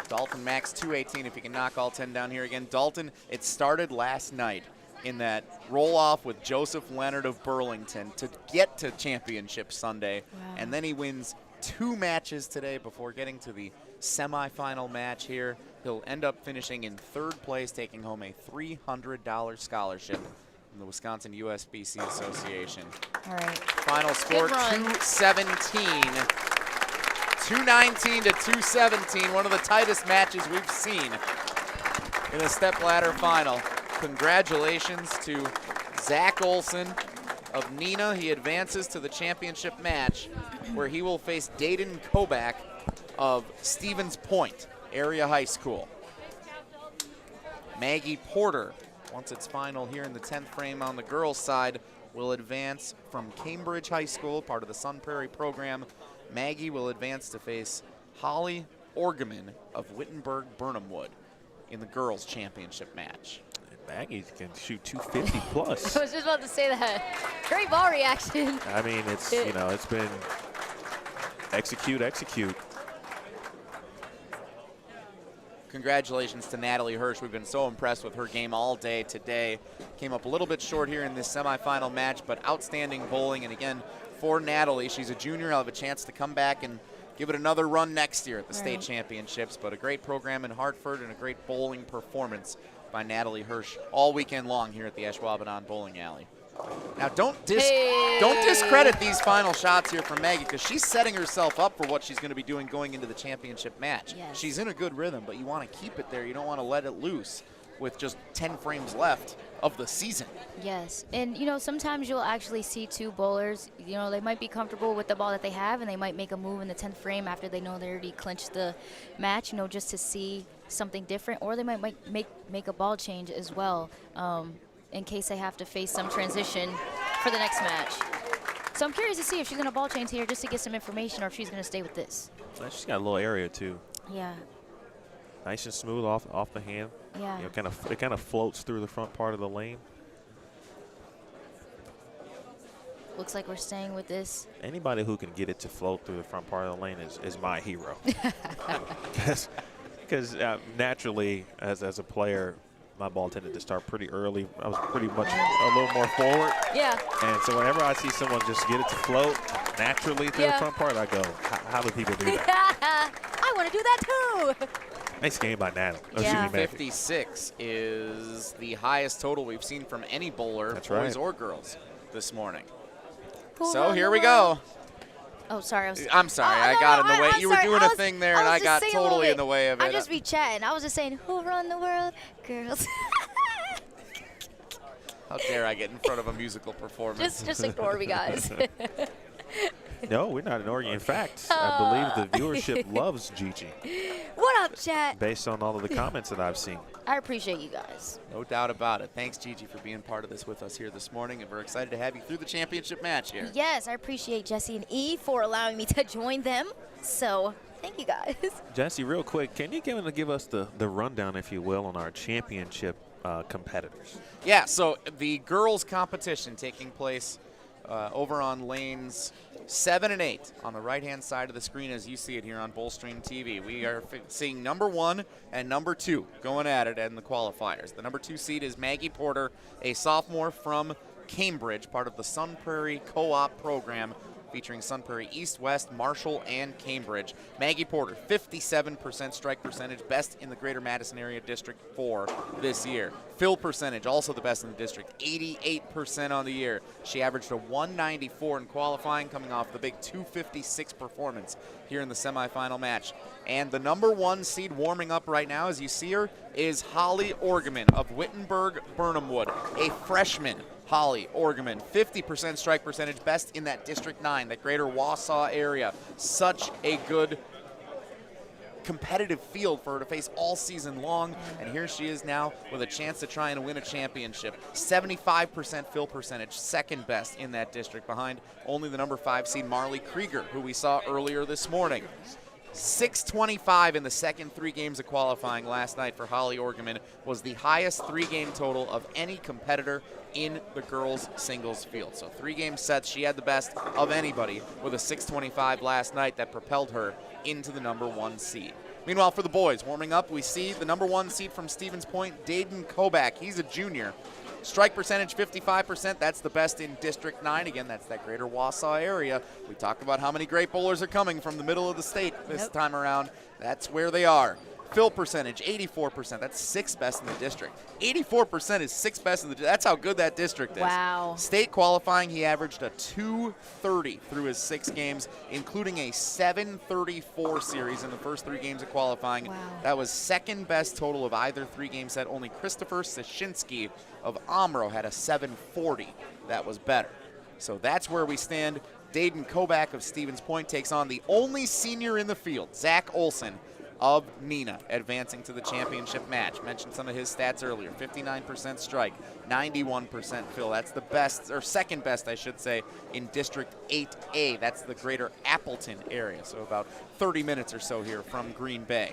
Dalton max 218 if he can knock all 10 down here again. Dalton, it started last night in that roll-off with Joseph Leonard of Burlington to get to Championship Sunday. Wow. And then he wins 2 matches today before getting to the semifinal match here. He'll end up finishing in 3rd place, taking home a $300 scholarship from the Wisconsin USBC Association. All right. Final score 217. 219 to 217, one of the tightest matches we've seen in a stepladder final. Congratulations to Zach Olson of Neenah. He advances to the championship match where he will face Dayden Koback of Stevens Point Area High School. Maggie Porter, once it's final here in the 10th frame on the girls' side, will advance from Cambridge High School, part of the Sun Prairie program. Maggie will advance to face Holly Orgeman of Wittenberg-Birnamwood in the girls' championship match. Maggie can shoot 250 plus. I was just about to say that. Great ball reaction. I mean, it's, you know, it's been execute. Congratulations to Natalie Hirsch. We've been so impressed with her game all day today. Came up a little bit short here in this semifinal match, but outstanding bowling. And again, for Natalie, she's a junior. I'll have a chance to come back and give it another run next year at the state championships. But a great program in Hartford and a great bowling performance by Natalie Hirsch all weekend long here at the Ashwaubenon Bowling Alley. Now, don't discredit these final shots here from Maggie, because she's setting herself up for what she's going to be doing going into the championship match. Yes. She's in a good rhythm, but you want to keep it there. You don't want to let it loose with just 10 frames left of the season. Yes, and you know, sometimes you'll actually see 2 bowlers, you know, they might be comfortable with the ball that they have, and they might make a move in the 10th frame after they know they already clinched the match, you know, just to see something different, or they might make a ball change as well, in case they have to face some transition for the next match. So I'm curious to see if she's going to ball change here just to get some information, or if she's going to stay with this. She's got a little area too. Yeah. Nice and smooth off the hand. Yeah. You know, it kind of floats through the front part of the lane. Looks like we're staying with this. Anybody who can get it to float through the front part of the lane is my hero. Because naturally, as a player, my ball tended to start pretty early. I was pretty much a little more forward. Yeah. And so whenever I see someone just get it to float naturally through the front part, I go, how do people do that? I want to do that too. Nice game by Natalie. Yeah. 56 is the highest total we've seen from any bowler, boys or girls, this morning. So here we go. Oh, sorry. I'm sorry. I got in the way. You were doing a thing there, and I got totally in the way of it. I just be chatting. I was just saying, who run the world? Girls. How dare I get in front of a musical performance? Just ignore me, guys. No, we're not ignoring you. In fact, I believe the viewership loves Gigi. What up, chat? Based on all of the comments that I've seen. I appreciate you guys. No doubt about it. Thanks, Gigi, for being part of this with us here this morning, and we're excited to have you through the championship match here. Yes, I appreciate Jesse and E for allowing me to join them. So, thank you guys. Jesse, real quick, can you give us the rundown, if you will, on our championship competitors. Yeah, so the girls' competition taking place over on lanes 7 and 8 on the right-hand side of the screen as you see it here on Bullstream TV. We are seeing number 1 and number 2 going at it in the qualifiers. The number 2 seed is Maggie Porter, a sophomore from Cambridge, part of the Sun Prairie Co-op program featuring Sun Prairie East, West, Marshall, and Cambridge. Maggie Porter, 57% strike percentage, best in the Greater Madison Area District 4 this year. Fill percentage, also the best in the district, 88% on the year. She averaged a 194 in qualifying, coming off the big 256 performance here in the semifinal match. And the number 1 seed warming up right now, as you see her, is Holly Orgeman of Wittenberg-Birnamwood, a freshman. Holly Orgeman, 50% strike percentage, best in that District 9, that Greater Wausau area. Such a good competitive field for her to face all season long, and here she is now with a chance to try and win a championship. 75% fill percentage, second best in that district, behind only the number 5 seed Marley Krueger, who we saw earlier this morning. 625 in the second 3 games of qualifying last night for Holly Orgeman was the highest 3-game total of any competitor in the girls singles field. So 3-game sets, she had the best of anybody with a 625 last night that propelled her into the number 1 seed. Meanwhile, for the boys, warming up, we see the number 1 seed from Stevens Point, Dayden Koback. He's a junior. Strike percentage, 55%. That's the best in District 9. Again, that's that Greater Wausau area. We talked about how many great bowlers are coming from the middle of the state this time around. That's where they are. Fill percentage, 84%. That's 6th best in the district. 84% is 6th best in the district. That's how good that district is. Wow. State qualifying, he averaged a 230 through his 6 games, including a 734 series in the first 3 games of qualifying. Wow. That was second best total of either 3-game set. Only Christopher Sashinsky of Omro had a 740. That was better. So that's where we stand. Dayden Koback of Stevens Point takes on the only senior in the field, Zach Olson of Neenah, advancing to the championship match. Mentioned some of his stats earlier. 59% strike, 91% fill. That's the best, or second best, I should say, in District 8A. That's the Greater Appleton area, so about 30 minutes or so here from Green Bay.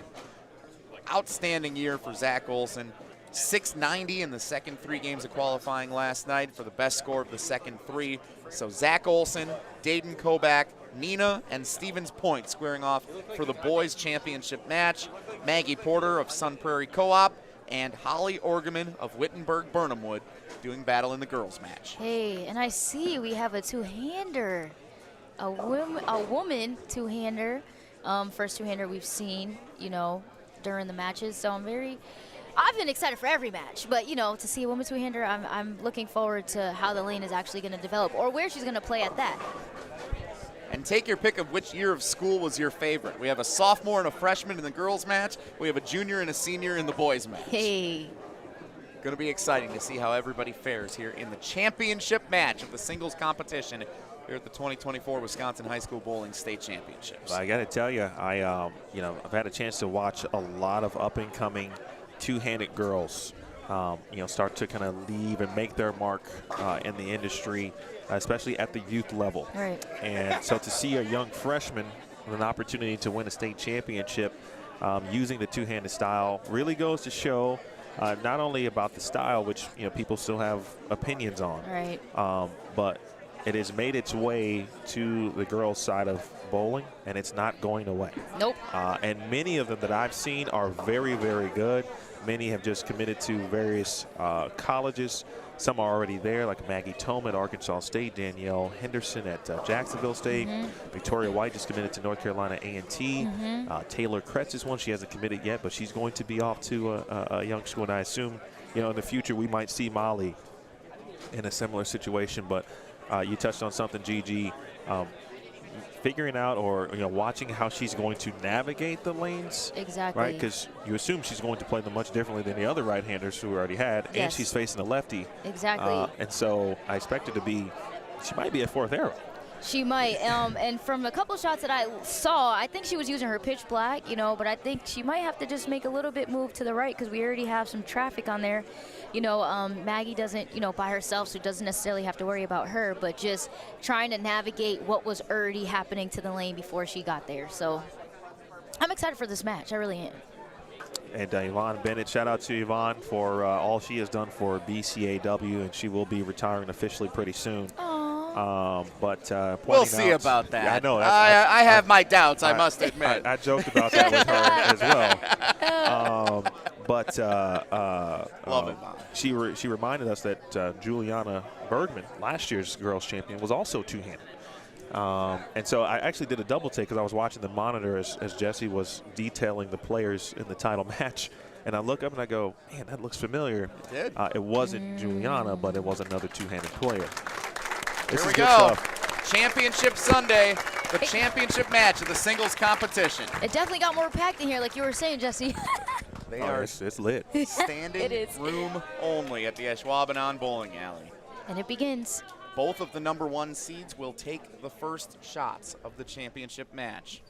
Outstanding year for Zach Olson. 690 in the second 3 games of qualifying last night for the best score of the second 3. So Zach Olson, Dayden Koback, Neenah, and Stevens Point squaring off for the boys' championship match. Maggie Porter of Sun Prairie Co-op and Holly Orgeman of Wittenberg-Birnamwood doing battle in the girls' match. Hey, and I see we have a two-hander, a woman two-hander, first two-hander we've seen, you know, during the matches. So I've been excited for every match, but, you know, to see a woman two-hander, I'm looking forward to how the lane is actually going to develop or where she's going to play at that. And take your pick of which year of school was your favorite. We have a sophomore and a freshman in the girls' match. We have a junior and a senior in the boys' match. Hey. Going to be exciting to see how everybody fares here in the championship match of the singles competition here at the 2024 Wisconsin High School Bowling State Championships. I got to tell you, I've had a chance to watch a lot of up-and-coming two-handed girls, start to kind of leave and make their mark in the industry, especially at the youth level. Right. And so to see a young freshman with an opportunity to win a state championship using the two-handed style really goes to show not only about the style, which people still have opinions on, right, but it has made its way to the girls' side of bowling, and it's not going away. Nope. And many of them that I've seen are very, very good. Many have just committed to various colleges. Some are already there, like Maggie Tome at Arkansas State, Danielle Henderson at Jacksonville State, Victoria White just committed to North Carolina A&T. Taylor Kretz is one. She hasn't committed yet, but she's going to be off to a young school, and I assume, in the future we might see Molly in a similar situation. But you touched on something, Gigi. Figuring out or watching how she's going to navigate the lanes. Exactly. Right, because you assume she's going to play them much differently than the other right-handers who we already had, and she's facing a lefty. Exactly. And so I expect it to be, she might be a fourth arrow. She might, and from a couple shots that I saw, I think she was using her pitch black, but I think she might have to just make a little bit move to the right because we already have some traffic on there. Maggie doesn't, by herself, so doesn't necessarily have to worry about her, but just trying to navigate what was already happening to the lane before she got there. So I'm excited for this match. I really am. And Yvonne Bennett, shout out to Yvonne for all she has done for BCAW, and she will be retiring officially pretty soon. But we'll see about that. Yeah, I know. I have my doubts, I must admit. I joked about that with her as well. Love it, Mom. She reminded us that Juliana Bergman, last year's girls champion, was also two-handed. And so I actually did a double take because I was watching the monitor as Jesse was detailing the players in the title match. And I look up and I go, man, that looks familiar. It did. It wasn't Juliana, but it was another two-handed player. This Here we is good go. stuff. Championship Sunday, the championship match of the singles competition. It definitely got more packed in here, like you were saying, Jesse. They Oh, are it's lit. standing It is. room only at the Ashwaubenon Bowling Alley. And it begins. Both of the #1 seeds will take the first shots of the championship match.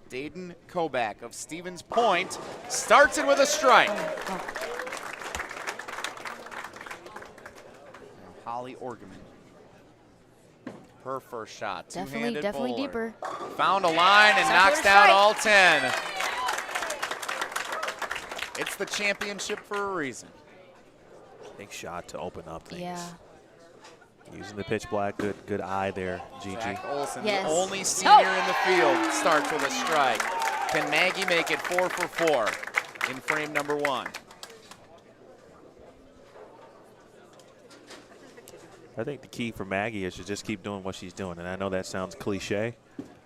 Dayden Koback of Stevens Point starts it with a strike. Holly Orgeman. Her first shot. Two-handed Definitely bowler. deeper. Found a line and Second knocks down strike. all 10. It's the championship for a reason. Big shot to open up things. Yeah. Using the pitch black, good eye there, Gigi. Zach Olson, Yes. the only senior in the field, starts with a strike. Can Maggie make it 4 for 4 in frame #1? I think the key for Maggie is to just keep doing what she's doing. And I know that sounds cliche,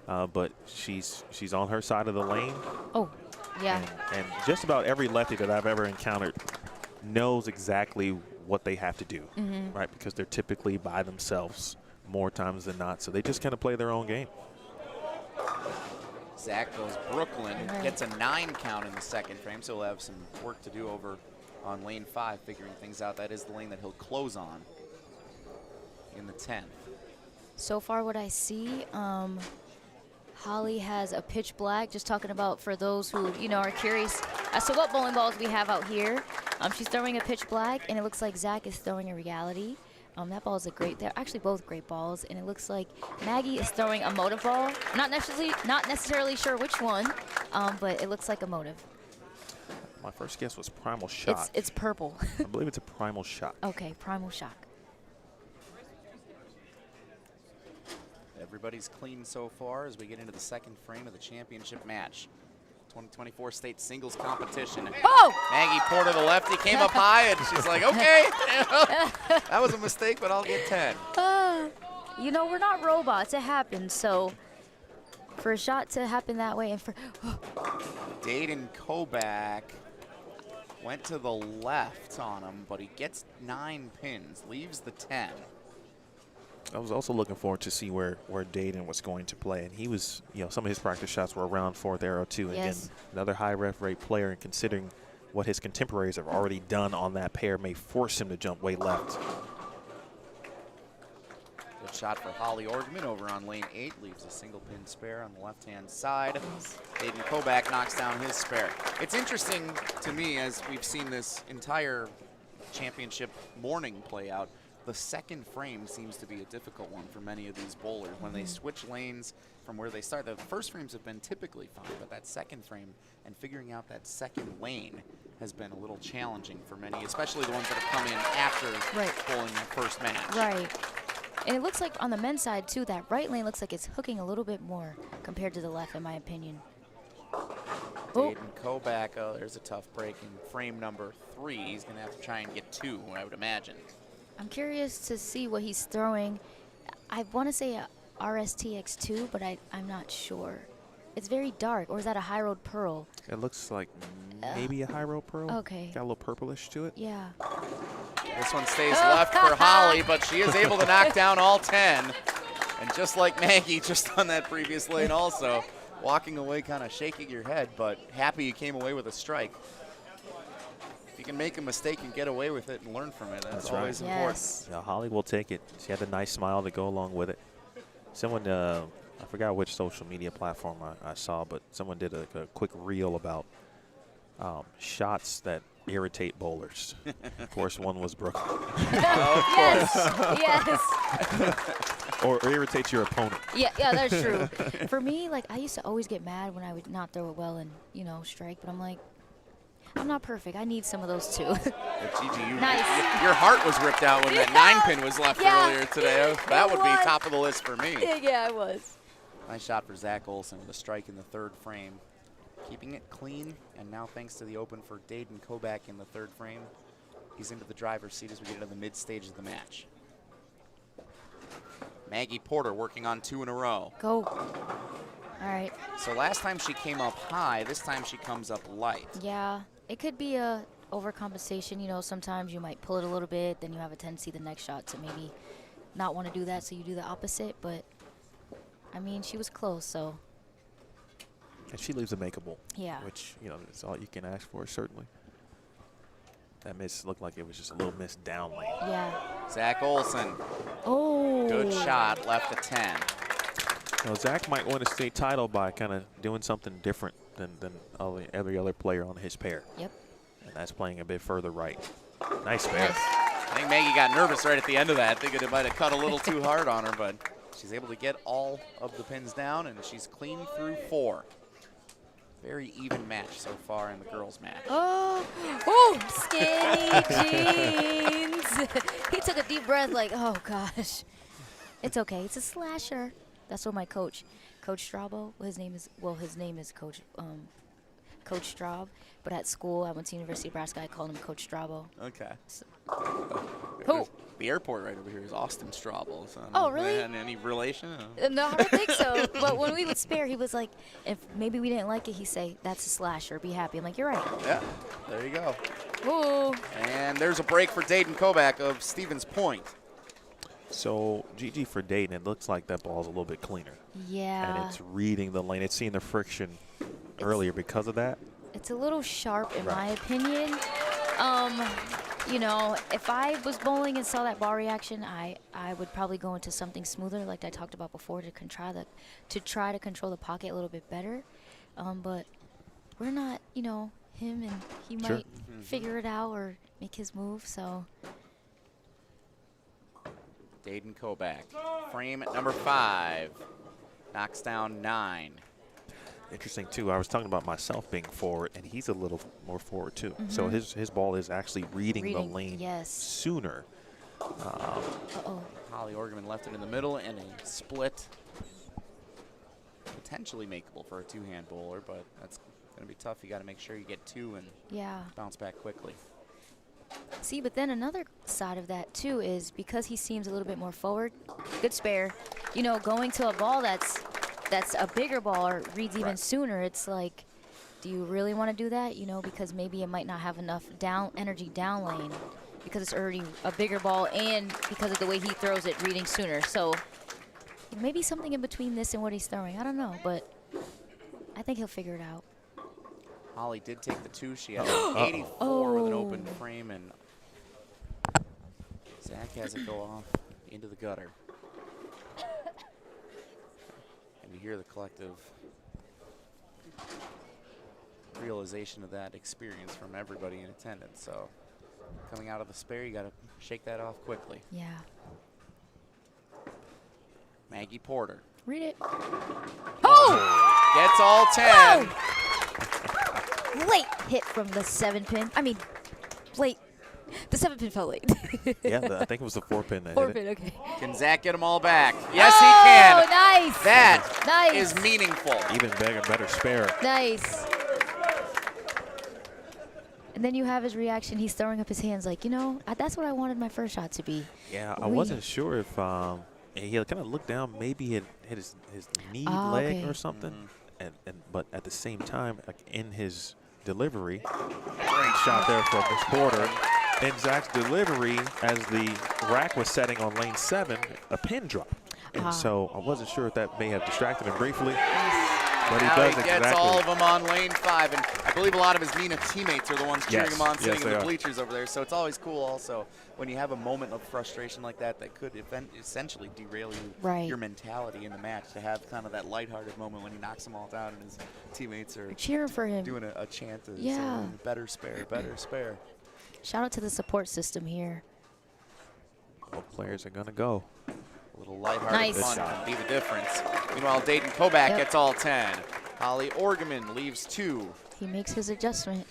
but she's on her side of the lane. Oh, yeah. And just about every lefty that I've ever encountered knows exactly what they have to do, right? Because they're typically by themselves more times than not. So they just kind of play their own game. Zach goes Brooklyn, gets a 9 count in the second frame, so he'll have some work to do over on lane 5, figuring things out. That is the lane that he'll close on in the 10th. So far what I see, Holly has a pitch black, just talking about for those who, are curious as to what bowling balls we have out here. She's throwing a pitch black, and it looks like Zach is throwing a reality. That ball is they're actually both great balls, and it looks like Maggie is throwing a motive ball. Not necessarily sure which one, but it looks like a motive. My first guess was Primal Shock. It's purple. I believe it's a Primal Shock. Okay, Primal Shock. Everybody's clean so far as we get into the second frame of the championship match. 2024 state singles competition. Oh! Maggie Porter, the lefty, came up high, and she's like, okay, that was a mistake, but I'll get 10. We're not robots. It happens. So for a shot to happen that way and for Dayden Koback went to the left on him, but he gets 9 pins, leaves the 10. I was also looking forward to see where Dayden was going to play, and he was, some of his practice shots were around 4th arrow too. And Yes. again, another high ref rate player, and considering what his contemporaries have already done on that pair, may force him to jump way left. Good shot for Holly Orgeman over on lane 8, leaves a single pin spare on the left-hand side. Dayden Koback knocks down his spare. It's interesting to me as we've seen this entire championship morning play out. The second frame seems to be a difficult one for many of these bowlers. When they switch lanes from where they start, the first frames have been typically fine, but that second frame and figuring out that second lane has been a little challenging for many, especially the ones that have come in after bowling that first match. Right. And it looks like on the men's side, too, that right lane looks like it's hooking a little bit more compared to the left, in my opinion. Dayden Koback, there's a tough break in frame #3. He's going to have to try and get 2, I would imagine. I'm curious to see what he's throwing. I want to say a RSTX2, but I'm not sure. It's very dark, or is that a High Road Pearl? It looks like maybe a High Road Pearl. Okay. Got a little purplish to it. Yeah. This one stays left for Holly, but she is able to knock down all 10. And just like Maggie, just on that previous lane also, walking away kind of shaking your head, but happy you came away with a strike. If you can make a mistake and get away with it and learn from it, that's always important. Yes. Yeah, Holly will take it. She had a nice smile to go along with it. Someone, I forgot which social media platform I saw, but someone did a quick reel about shots that irritate bowlers. Of course, one was Brooklyn. Yes. or irritates your opponent. Yeah, that's true. For me, I used to always get mad when I would not throw it well and, strike, but I'm like, I'm not perfect. I need some of those too. But Gigi, Nice. your heart was ripped out when that 9-pin was left earlier today. That would be top of the list for me. Yeah, it was. Nice shot for Zach Olson with a strike in the 3rd frame. Keeping it clean, and now thanks to the open for Dayden Koback in the 3rd frame, he's into the driver's seat as we get into the mid-stage of the match. Maggie Porter working on 2 in a row. Go. All right. So last time she came up high, this time she comes up light. Yeah, it could be a overcompensation. You know, sometimes you might pull it a little bit, then you have a tendency the next shot to maybe not want to do that, so you do the opposite. But, I mean, she was close, so. And she leaves a makeable. Yeah. Which, you know, is all you can ask for, certainly. That miss looked like it was just a little miss down lane. Yeah. Zach Olson. Oh. Good shot, left to 10. Well, Zach might win a state title by kind of doing something different than every other player on his pair. Yep. And that's playing a bit further right. Nice pair. I think Maggie got nervous right at the end of that, thinking it might have cut a little too hard on her, but she's able to get all of the pins down, and she's clean through 4. Very even match so far in the girls' match. Oh, skinny jeans. He took a deep breath like, oh, gosh. It's okay. It's a slasher. That's what my coach, Coach Strabo, his name is Coach Straub, but at school, I went to University of Nebraska, I called him Coach Strabo. Okay. So. Who? The airport right over here is Austin Strauble. So Oh, really? Any relation? No, I don't think so. But when we would spare, he was like, if maybe we didn't like it, he'd say, that's a slasher, be happy. I'm like, you're right. Yeah, there you go. Ooh. And there's a break for Dayden Koback of Stevens Point. So, GG for Dayton, it looks like that ball's a little bit cleaner. Yeah. And it's reading the lane. It's seeing the friction earlier because of that. It's a little sharp in my opinion. You know, if I was bowling and saw that ball reaction, I would probably go into something smoother, like I talked about before, to try to control the pocket a little bit better. But we're not, you know, him, and he might figure it out or make his move. So. Dayden Koback, frame number 5, knocks down 9. Interesting, too. I was talking about myself being forward, and he's a little more forward, too. So his ball is actually reading the lane sooner. Holly Orgeman left it in the middle, and a split. Potentially makeable for a 2-hand bowler, but that's going to be tough. You got to make sure you get 2 and bounce back quickly. See, but then another side of that, too, is because he seems a little bit more forward, good spare, you know, going to a ball that's a bigger ball or reads even sooner, it's like, do you really want to do that? You know, because maybe it might not have enough energy down lane because it's already a bigger ball and because of the way he throws it reading sooner. So maybe something in between this and what he's throwing. I don't know, but I think he'll figure it out. Holly did take the 2. She had an 84 with an open frame, and Zach has it go off into the gutter. And you hear the collective realization of that experience from everybody in attendance. So coming out of the spare, you got to shake that off quickly. Yeah. Maggie Porter. Read it. Gets all 10. Late hit from the 7-pin. I mean, late. The 7-pin fell late. Yeah, I think it was the 4-pin that 4-pin, hit it. okay. Can Zach get them all back? Yes, he can. Oh, nice. That is meaningful. Even better spare. Nice. And then you have his reaction. He's throwing up his hands like, you know, that's what I wanted my first shot to be. Yeah, I wasn't sure if he kind of looked down, maybe he had hit his knee, leg or something. But at the same time, like in his delivery, great shot there from Miss Porter. In Zach's delivery, as the rack was setting on lane 7, a pin dropped. And so I wasn't sure if that may have distracted him briefly. But he does gets exactly. all of them on lane 5, and I believe a lot of his Neenah teammates are the ones cheering him on, sitting in the bleachers over there. So it's always cool also when you have a moment of frustration like that could essentially derail your mentality in the match, to have kind of that lighthearted moment when he knocks them all down and his teammates are cheering for him, doing a chant of better spare, better spare. Shout out to the support system here. Both players are going to go. A little lighthearted fun can be the difference. Meanwhile, Dayden Koback gets all 10. Holly Orgeman leaves 2. He makes his adjustment.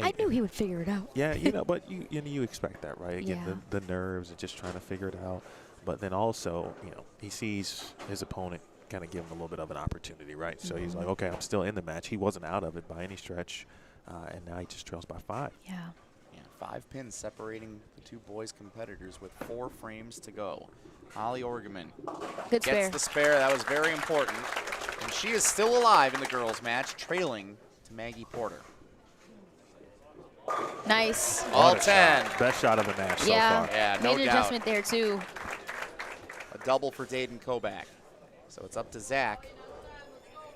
I knew he would figure it out. Yeah, but you expect that, right? Again, Yeah. the nerves and just trying to figure it out. But then also, he sees his opponent kind of give him a little bit of an opportunity, right? So he's like, okay, I'm still in the match. He wasn't out of it by any stretch, and now he just trails by 5. Yeah. Yeah, 5 pins separating the 2 boys competitors with 4 frames to go. Holly Orgeman Good gets spare. the spare. That was very important. And she is still alive in the girls' match, trailing to Maggie Porter. Nice. All What a 10. shot. Best shot of the match so Yeah. far. Yeah, no Made an doubt. adjustment there, too. A double for Dayden Koback. So it's up to Zach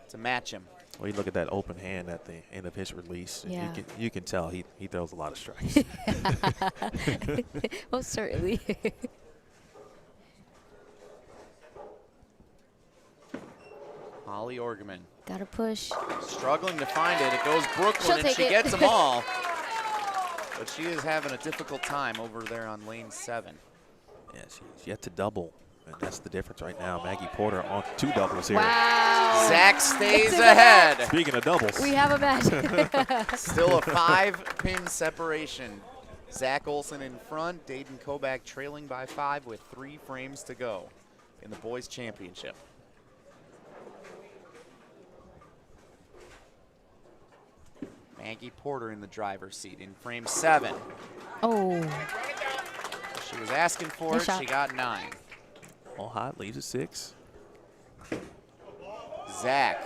to match him. Well, you look at that open hand at the end of his release, and Yeah. you can tell he throws a lot of strikes. Most certainly. Holly Orgeman Gotta push. struggling to find it. It goes Brooklyn, She'll and take she it. gets them all. But she is having a difficult time over there on lane 7. Yeah, she's yet to double, and that's the difference right now. Maggie Porter on 2 doubles here. Wow. Zach stays It's a ahead. Speaking of doubles, We have a match. Still a 5-pin separation. Zach Olson in front, Dayden Koback trailing by 5 with 3 frames to go in the boys' championship. Maggie Porter in the driver's seat in frame 7. Oh. She was asking for Nice it. shot. She got 9. all hot, leaves at 6. Zach,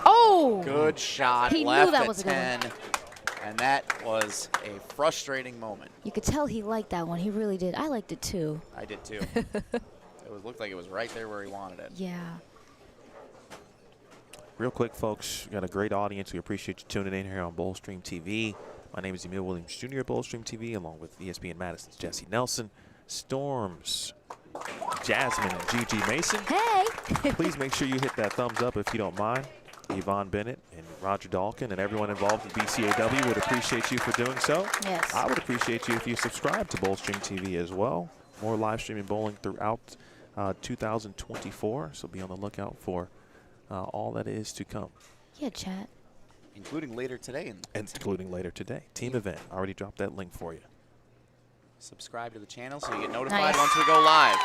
Oh. good shot. He knew left that at was a good one. 10. And that was a frustrating moment. You could tell he liked that one. He really did. I liked it, too. I did too. It looked like it was right there where he wanted it. Yeah. Real quick, folks, we got a great audience. We appreciate you tuning in here on Bullstream TV. My name is Emil Williams Jr. at Bullstream TV, along with ESPN Madison's Jesse Nelson, Storms, Jasmine, and Gigi Mason. Hey. Please make sure you hit that thumbs up if you don't mind. Yvonne Bennett and Roger Dalkin and everyone involved in BCAW would appreciate you for doing so. Yes. I would appreciate you if you subscribe to Bullstream TV as well. More live streaming bowling throughout 2024, so be on the lookout for all that is to come. Yeah, chat. Including later today. Including later today. Team event. I already dropped that link for you. Subscribe to the channel so you get notified Nice. once we go live.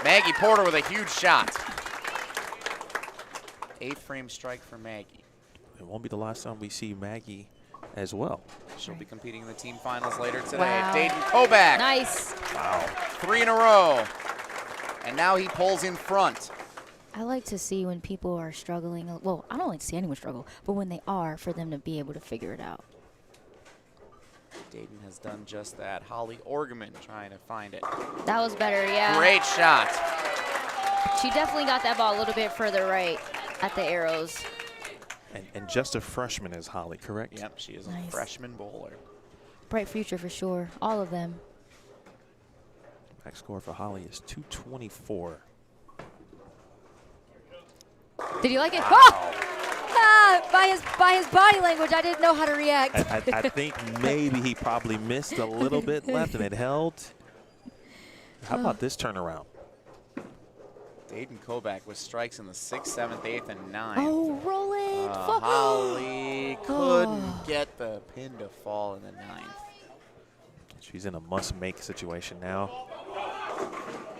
Maggie Porter with a huge shot. 8th frame strike for Maggie. It won't be the last time we see Maggie as well. She'll be competing in the team finals later today. Wow. Dayden Koback. Nice. Wow. 3 in a row. And now he pulls in front. I like to see when people are struggling. Well, I don't like to see anyone struggle, but when they are, for them to be able to figure it out. Dayden has done just that. Holly Orgeman trying to find it. That was better, yeah. Great shot. She definitely got that ball a little bit further right at the arrows. And just a freshman is Holly, correct? Yep, she is a Nice. freshman bowler. Bright future for sure. All of them. Max score for Holly is 224. Did you like it? Oh! Ah, by his body language, I didn't know how to react. I think maybe he probably missed a little bit left and it held. How about this turnaround? Dayden Koback with strikes in the 6th, 7th, 8th, and 9th. Oh, roll it. Fuck. Holly couldn't Oh. get the pin to fall in the 9th. She's in a must-make situation now.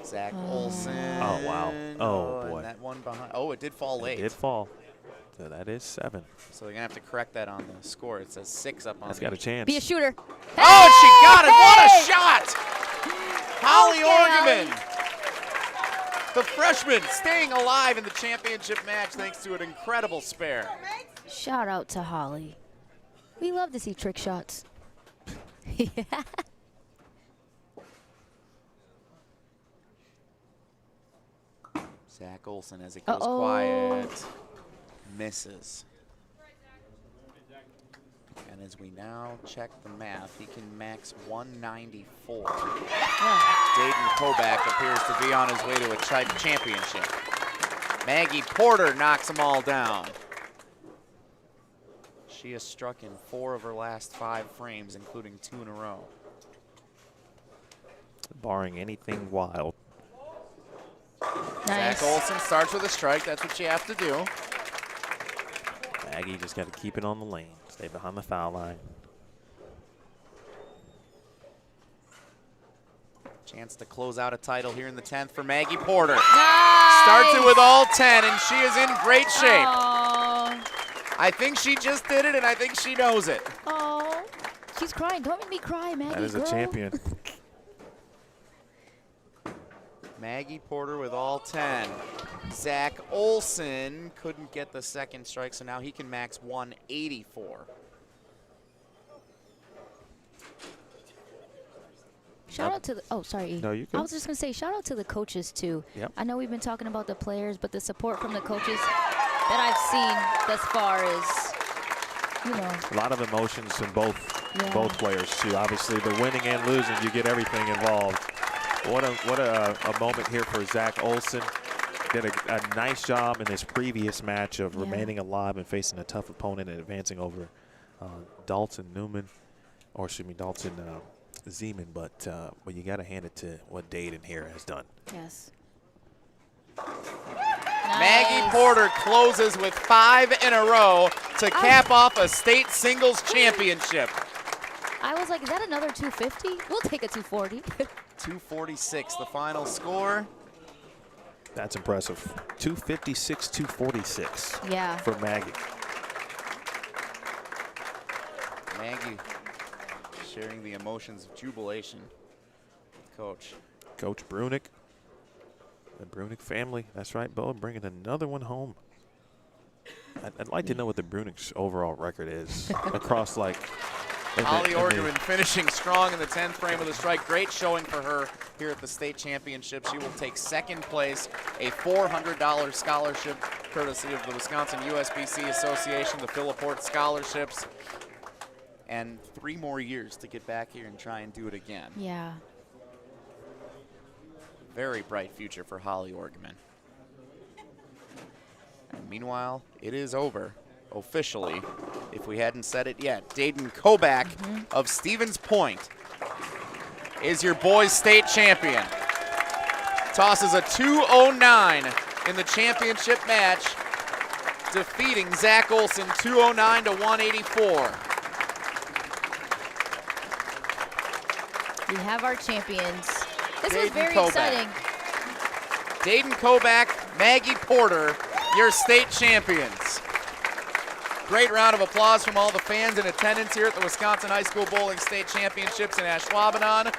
Zach Olson. Oh, wow. Oh, and boy. that one behind. Oh, it did fall late. It did fall. So that is 7. So they're going to have to correct that on the score. It says 6 up on That's the got a chance. Be a shooter. Oh, and she got it. What a Hey! shot. Holly Okay, Orgeman. The freshman staying alive in the championship match thanks to an incredible spare. Shout out to Holly. We love to see trick shots. Zach Olson, as it goes Uh-oh. quiet, misses. And as we now check the math, he can max 194. Dayden Koback appears to be on his way to a championship. Maggie Porter knocks them all down. She has struck in 4 of her last 5 frames, including 2 in a row. Barring anything wild. Nice. Zach Olson starts with a strike. That's what you have to do. Maggie just got to keep it on the lane, stay behind the foul line. Chance to close out a title here in the 10th for Maggie Porter. Nice. Starts it with all 10, and she is in great shape. Oh. I think she just did it, and I think she knows it. Oh. She's crying. Don't make me cry, Maggie. That is girl. a champion. Maggie Porter with all 10. Zach Olson couldn't get the second strike, so now he can max 184. Shout out to the, oh, sorry. E. No, you I can. was just going to say, shout out to the coaches, too. Yep. I know we've been talking about the players, but the support from the coaches that I've seen thus far is, you know. A lot of emotions in both players, too. Obviously, the winning and losing, you get everything involved. What a moment here for Zach Olson. Did a nice job in his previous match of remaining alive and facing a tough opponent and advancing over Dalton Zeman, but you got to hand it to what Dayden here has done. Yes. Maggie Porter closes with 5 in a row to cap off a state singles championship. I was like, is that another 250? We'll take a 240. 246, the final score. That's impressive. 256, 246 Yeah. for Maggie. Maggie sharing the emotions of jubilation with Coach. Coach Brunick, the Brunick family. That's right, Bo, bringing another one home. I'd like to know what the Brunick's overall record is across, like, Holly Orgeman finishing strong in the 10th frame of the strike. Great showing for her here at the state championship. She will take second place, a $400 scholarship courtesy of the Wisconsin USBC Association, the Philiport Scholarships, and 3 more years to get back here and try and do it again. Yeah. Very bright future for Holly Orgeman. And meanwhile, it is over. Officially, if we hadn't said it yet, Dayden Koback of Stevens Point is your boys state champion. Tosses a 209 in the championship match, defeating Zach Olson 209 to 184. We have our champions. This was Dayden very Koback. exciting. Dayden Koback, Maggie Porter, your state champions. Great round of applause from all the fans in attendance here at the Wisconsin High School Bowling State Championships in Ashwaubenon.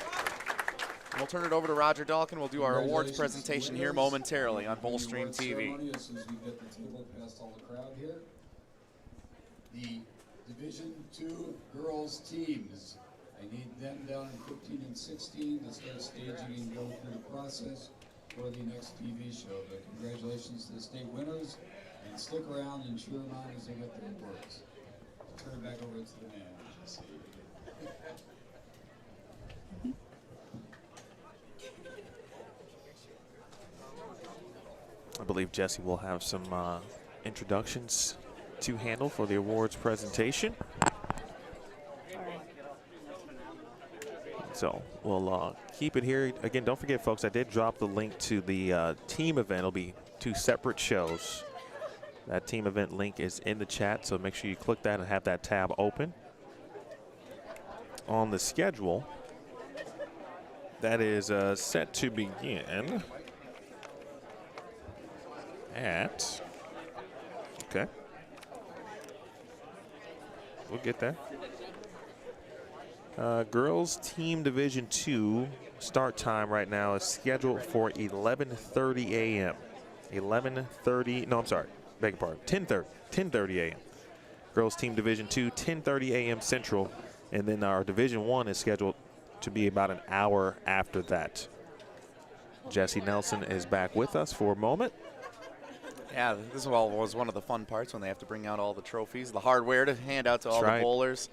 We'll turn it over to Roger Dalkin. We'll do our awards presentation here momentarily on Bullstream TV. As soon as we get the table past all the crowd here. The Division II girls teams. I need them down in 15 and 16 to start staging and go through the process for the next TV show. But congratulations to the state winners. And stick around and cheer them on as they get their awards. I'll turn it back over to the man, Jesse. I believe Jesse will have some introductions to handle for the awards presentation. So we'll keep it here. Again, don't forget, folks, I did drop the link to the team event. It'll be 2 separate shows. That team event link is in the chat, so make sure you click that and have that tab open. On the schedule, that is set to begin at, okay, we'll get there. Girls Team Division II start time right now is scheduled for 11:30 a.m. 11:30, no, I'm sorry, beg your pardon, 10:30 a.m. Girls Team Division II, 10:30 a.m. Central, and then our Division I is scheduled to be about an hour after that. Jesse Nelson is back with us for a moment. Yeah, this was one of the fun parts when they have to bring out all the trophies, the hardware to hand out to all the bowlers.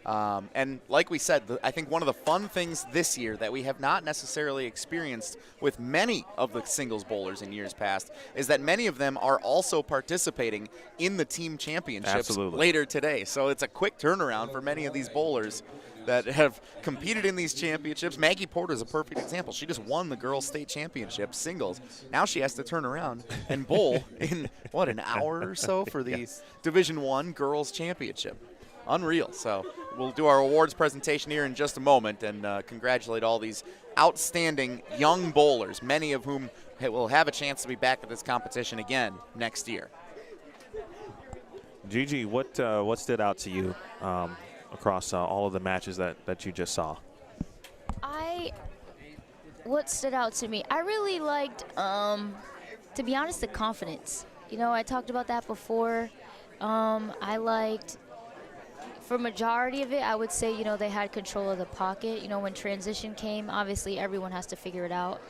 And like we said, I think one of the fun things this year that we have not necessarily experienced with many of the singles bowlers in years past is that many of them are also participating in the team championships later today. So it's a quick turnaround for many of these bowlers that have competed in these championships. Maggie Porter is a perfect example. She just won the girls' state championship singles. Now she has to turn around and bowl in, what, an hour or so for the Division I girls' championship. Unreal. So we'll do our awards presentation here in just a moment and congratulate all these outstanding young bowlers, many of whom will have a chance to be back at this competition again next year. Gigi, what stood out to you across all of the matches that you just saw? What stood out to me, I really liked, to be honest, the confidence. You know, I talked about that before. I liked, for majority of it, I would say, you know, they had control of the pocket. You know, when transition came, obviously everyone has to figure it out.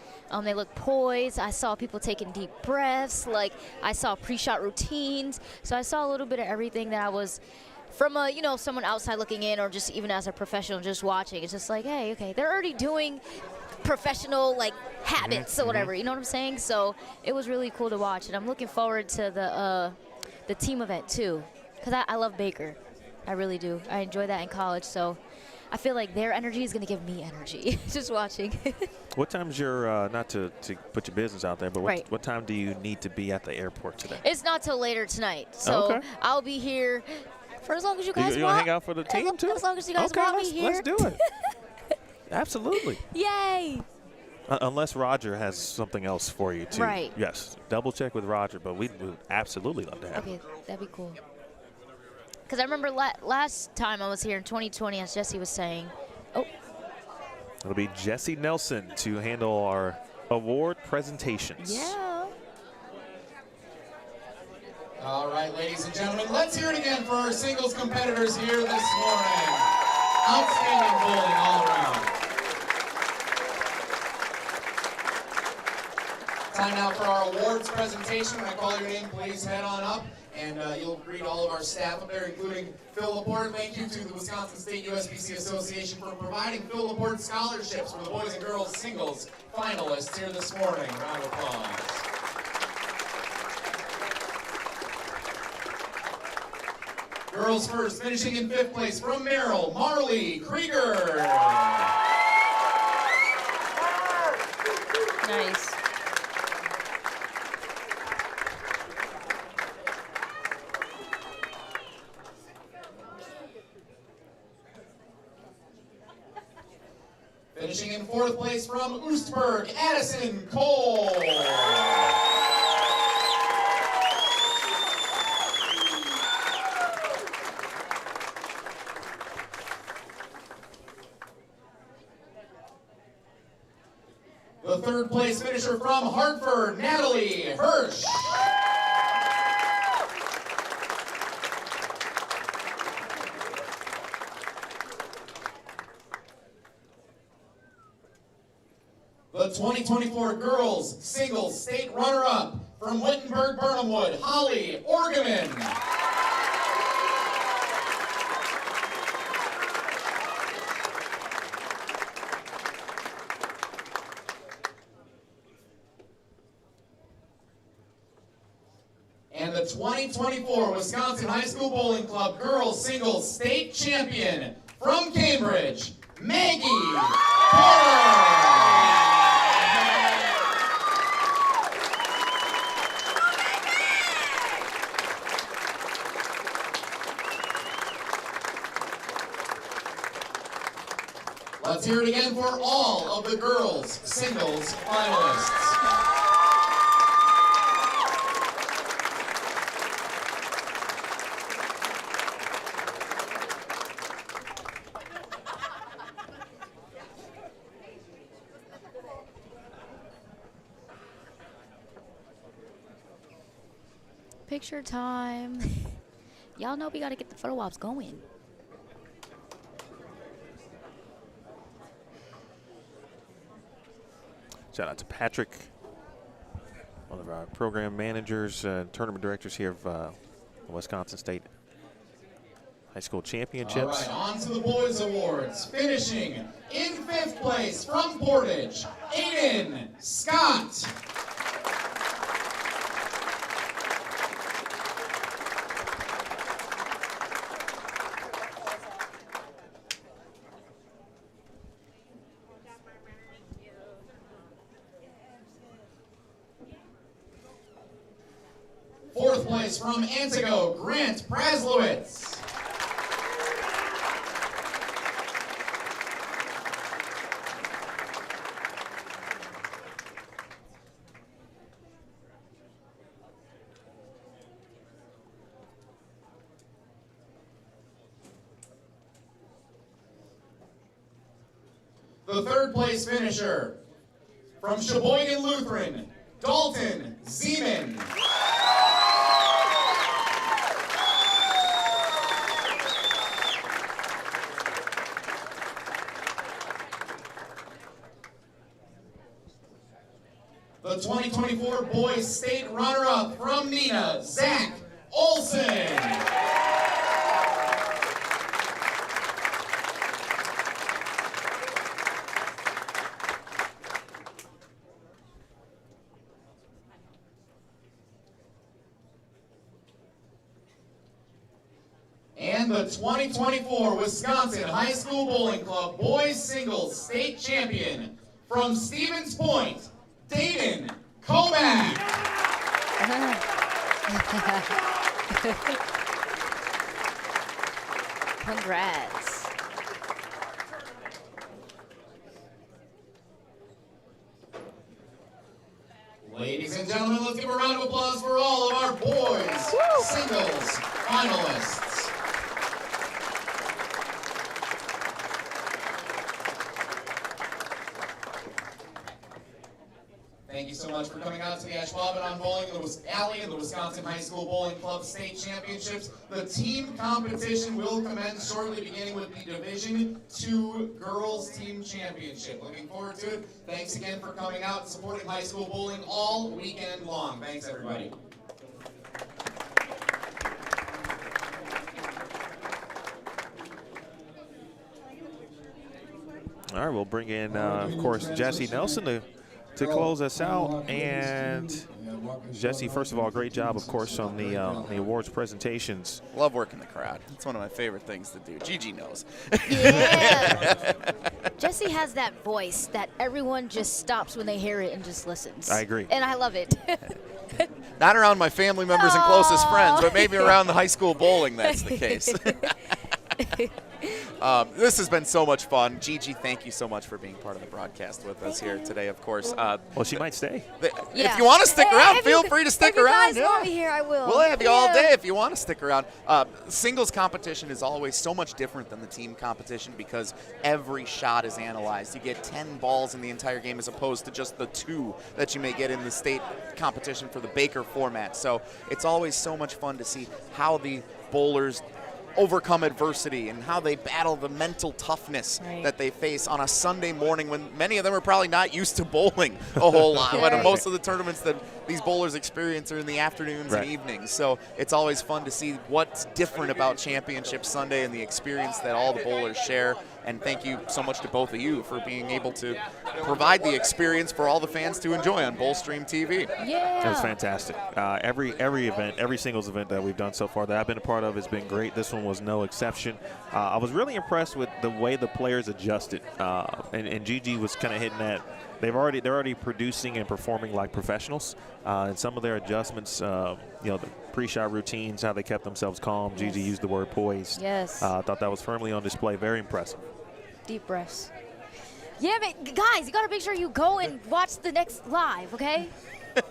They looked poised. I saw people taking deep breaths. Like, I saw pre-shot routines. So I saw a little bit of everything that I was, from a, you know, someone outside looking in, or just even as a professional just watching. It's just like, hey, okay, they're already doing professional, like, habits or whatever. You know what I'm saying? So it was really cool to watch. And I'm looking forward to the team event, too, because I love Baker. I really do. I enjoy that in college. So I feel like their energy is going to give me energy just watching. What time's your, not to put your business out there, but what time do you need to be at the airport today? It's not till later tonight. So I'll be here for as long as you guys want. You want to hang out for the team, too? As long as you guys want me here. Let's do it. Absolutely. Yay. Unless Roger has something else for you, too. Right. Yes. Double check with Roger, but we would absolutely love to have you. Okay, that'd be cool. Because I remember last time I was here in 2020, as Jesse was saying. It'll be Jesse Nelson to handle our award presentations. Yeah. All right, ladies and gentlemen, let's hear it again for our singles competitors here this morning. Outstanding bowling all around. Time now for our awards presentation. When I call your name, please head on up. And you'll greet all of our staff up there, including Phil Laporte. Thank you to the Wisconsin State USBC Association for providing Phil Laporte scholarships for the boys and girls singles finalists here this morning. Round of applause. Girls first, finishing in 5th place from Merrill, Marley, Krueger. Nice. Finishing in 4th place from Oostburg, Addison, Kohl. The 3rd place finisher from Hartford, Natalie, Hirsch. The 2024 girls singles state runner-up from Wittenberg-Birnamwood, Holly Orgeman. And the 2024 Wisconsin High School Bowling Club girls singles state champion from Cambridge, Maggie Porter. Let's hear it again for all of the girls singles finalists. Picture time. Y'all know we got to get the photo ops going. Shout out to Patrick, one of our program managers, tournament directors here of the Wisconsin State High School Championships. All right, on to the boys' awards. Finishing in 5th place from Portage, Aiden Scott. 4th place from Antigo, Grant Praslowicz. The 3rd place finisher from Sheboygan Lutheran, Dalton Zeman. The 2024 Boys State Runner-Up from Neenah, Zach Olson. And the 2024 Wisconsin High School Bowling Club Boys Singles State Champion from Stevens Point, Dayden, Koback. Congrats. Ladies and gentlemen, let's give a round of applause for all of our boys singles finalists. Thank you so much for coming out to the Ashwaubenon Bowling Alley and the Wisconsin High School Bowling Club State Championships. The team competition will commence shortly, beginning with the Division II Girls Team Championship. Looking forward to it. Thanks again for coming out and supporting high school bowling all weekend long. Thanks, everybody. All right, we'll bring in, of course, Jesse Nelson to close us out. And Jesse, first of all, great job, of course, on the awards presentations. Love working the crowd. It's one of my favorite things to do. Gigi knows. Yeah. Jesse has that voice that everyone just stops when they hear it and just listens. I agree. And I love it. Not around my family members and closest friends, but maybe around the high school bowling that's the case. This has been so much fun. Gigi, thank you so much for being part of the broadcast with us here today, of course. Well, she might stay. If you want to stick around, feel free to stick around. If you guys want me here, I will. We'll have you all day if you want to stick around. Singles competition is always so much different than the team competition because every shot is analyzed. You get 10 balls in the entire game as opposed to just the 2 that you may get in the state competition for the Baker format. So it's always so much fun to see how the bowlers overcome adversity and how they battle the mental toughness that they face on a Sunday morning when many of them are probably not used to bowling a whole lot. But most of the tournaments that these bowlers experience are in the afternoons and evenings. So it's always fun to see what's different about Championship Sunday and the experience that all the bowlers share. And thank you so much to both of you for being able to provide the experience for all the fans to enjoy on Bowlstream TV. Yeah. It was fantastic. Every event, every singles event that we've done so far that I've been a part of has been great. This one was no exception. I was really impressed with the way the players adjusted. And Gigi was kind of hitting that. They're already producing and performing like professionals. And some of their adjustments, the pre-shot routines, how they kept themselves calm. Yes. Gigi used the word poised. Yes. I thought that was firmly on display. Very impressive. Deep breaths. Yeah, but guys, you got to make sure you go and watch the next live, okay?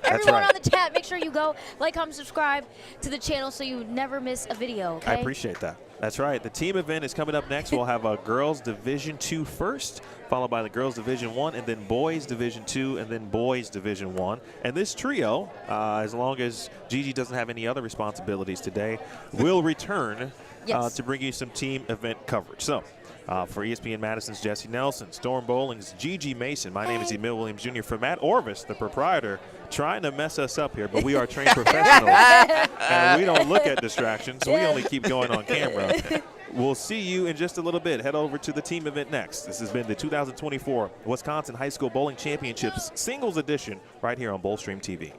Everyone on the chat, make sure you go, like, comment, subscribe to the channel so you never miss a video, okay? I appreciate that. That's right. The team event is coming up next. We'll have a girls Division II first, followed by the girls Division I, and then boys Division II, and then boys Division I. And this trio, as long as Gigi doesn't have any other responsibilities today, will return to bring you some team event coverage. So, for ESPN Madison's Jesse Nelson, Storm Bowling's Gigi Mason, my name is Emil Williams Jr. for Matt Orvis, the proprietor, trying to mess us up here, but we are trained professionals, and we don't look at distractions, so we only keep going on camera. We'll see you in just a little bit. Head over to the team event next. This has been the 2024 Wisconsin High School Bowling Championships Singles Edition right here on Bowlstream TV.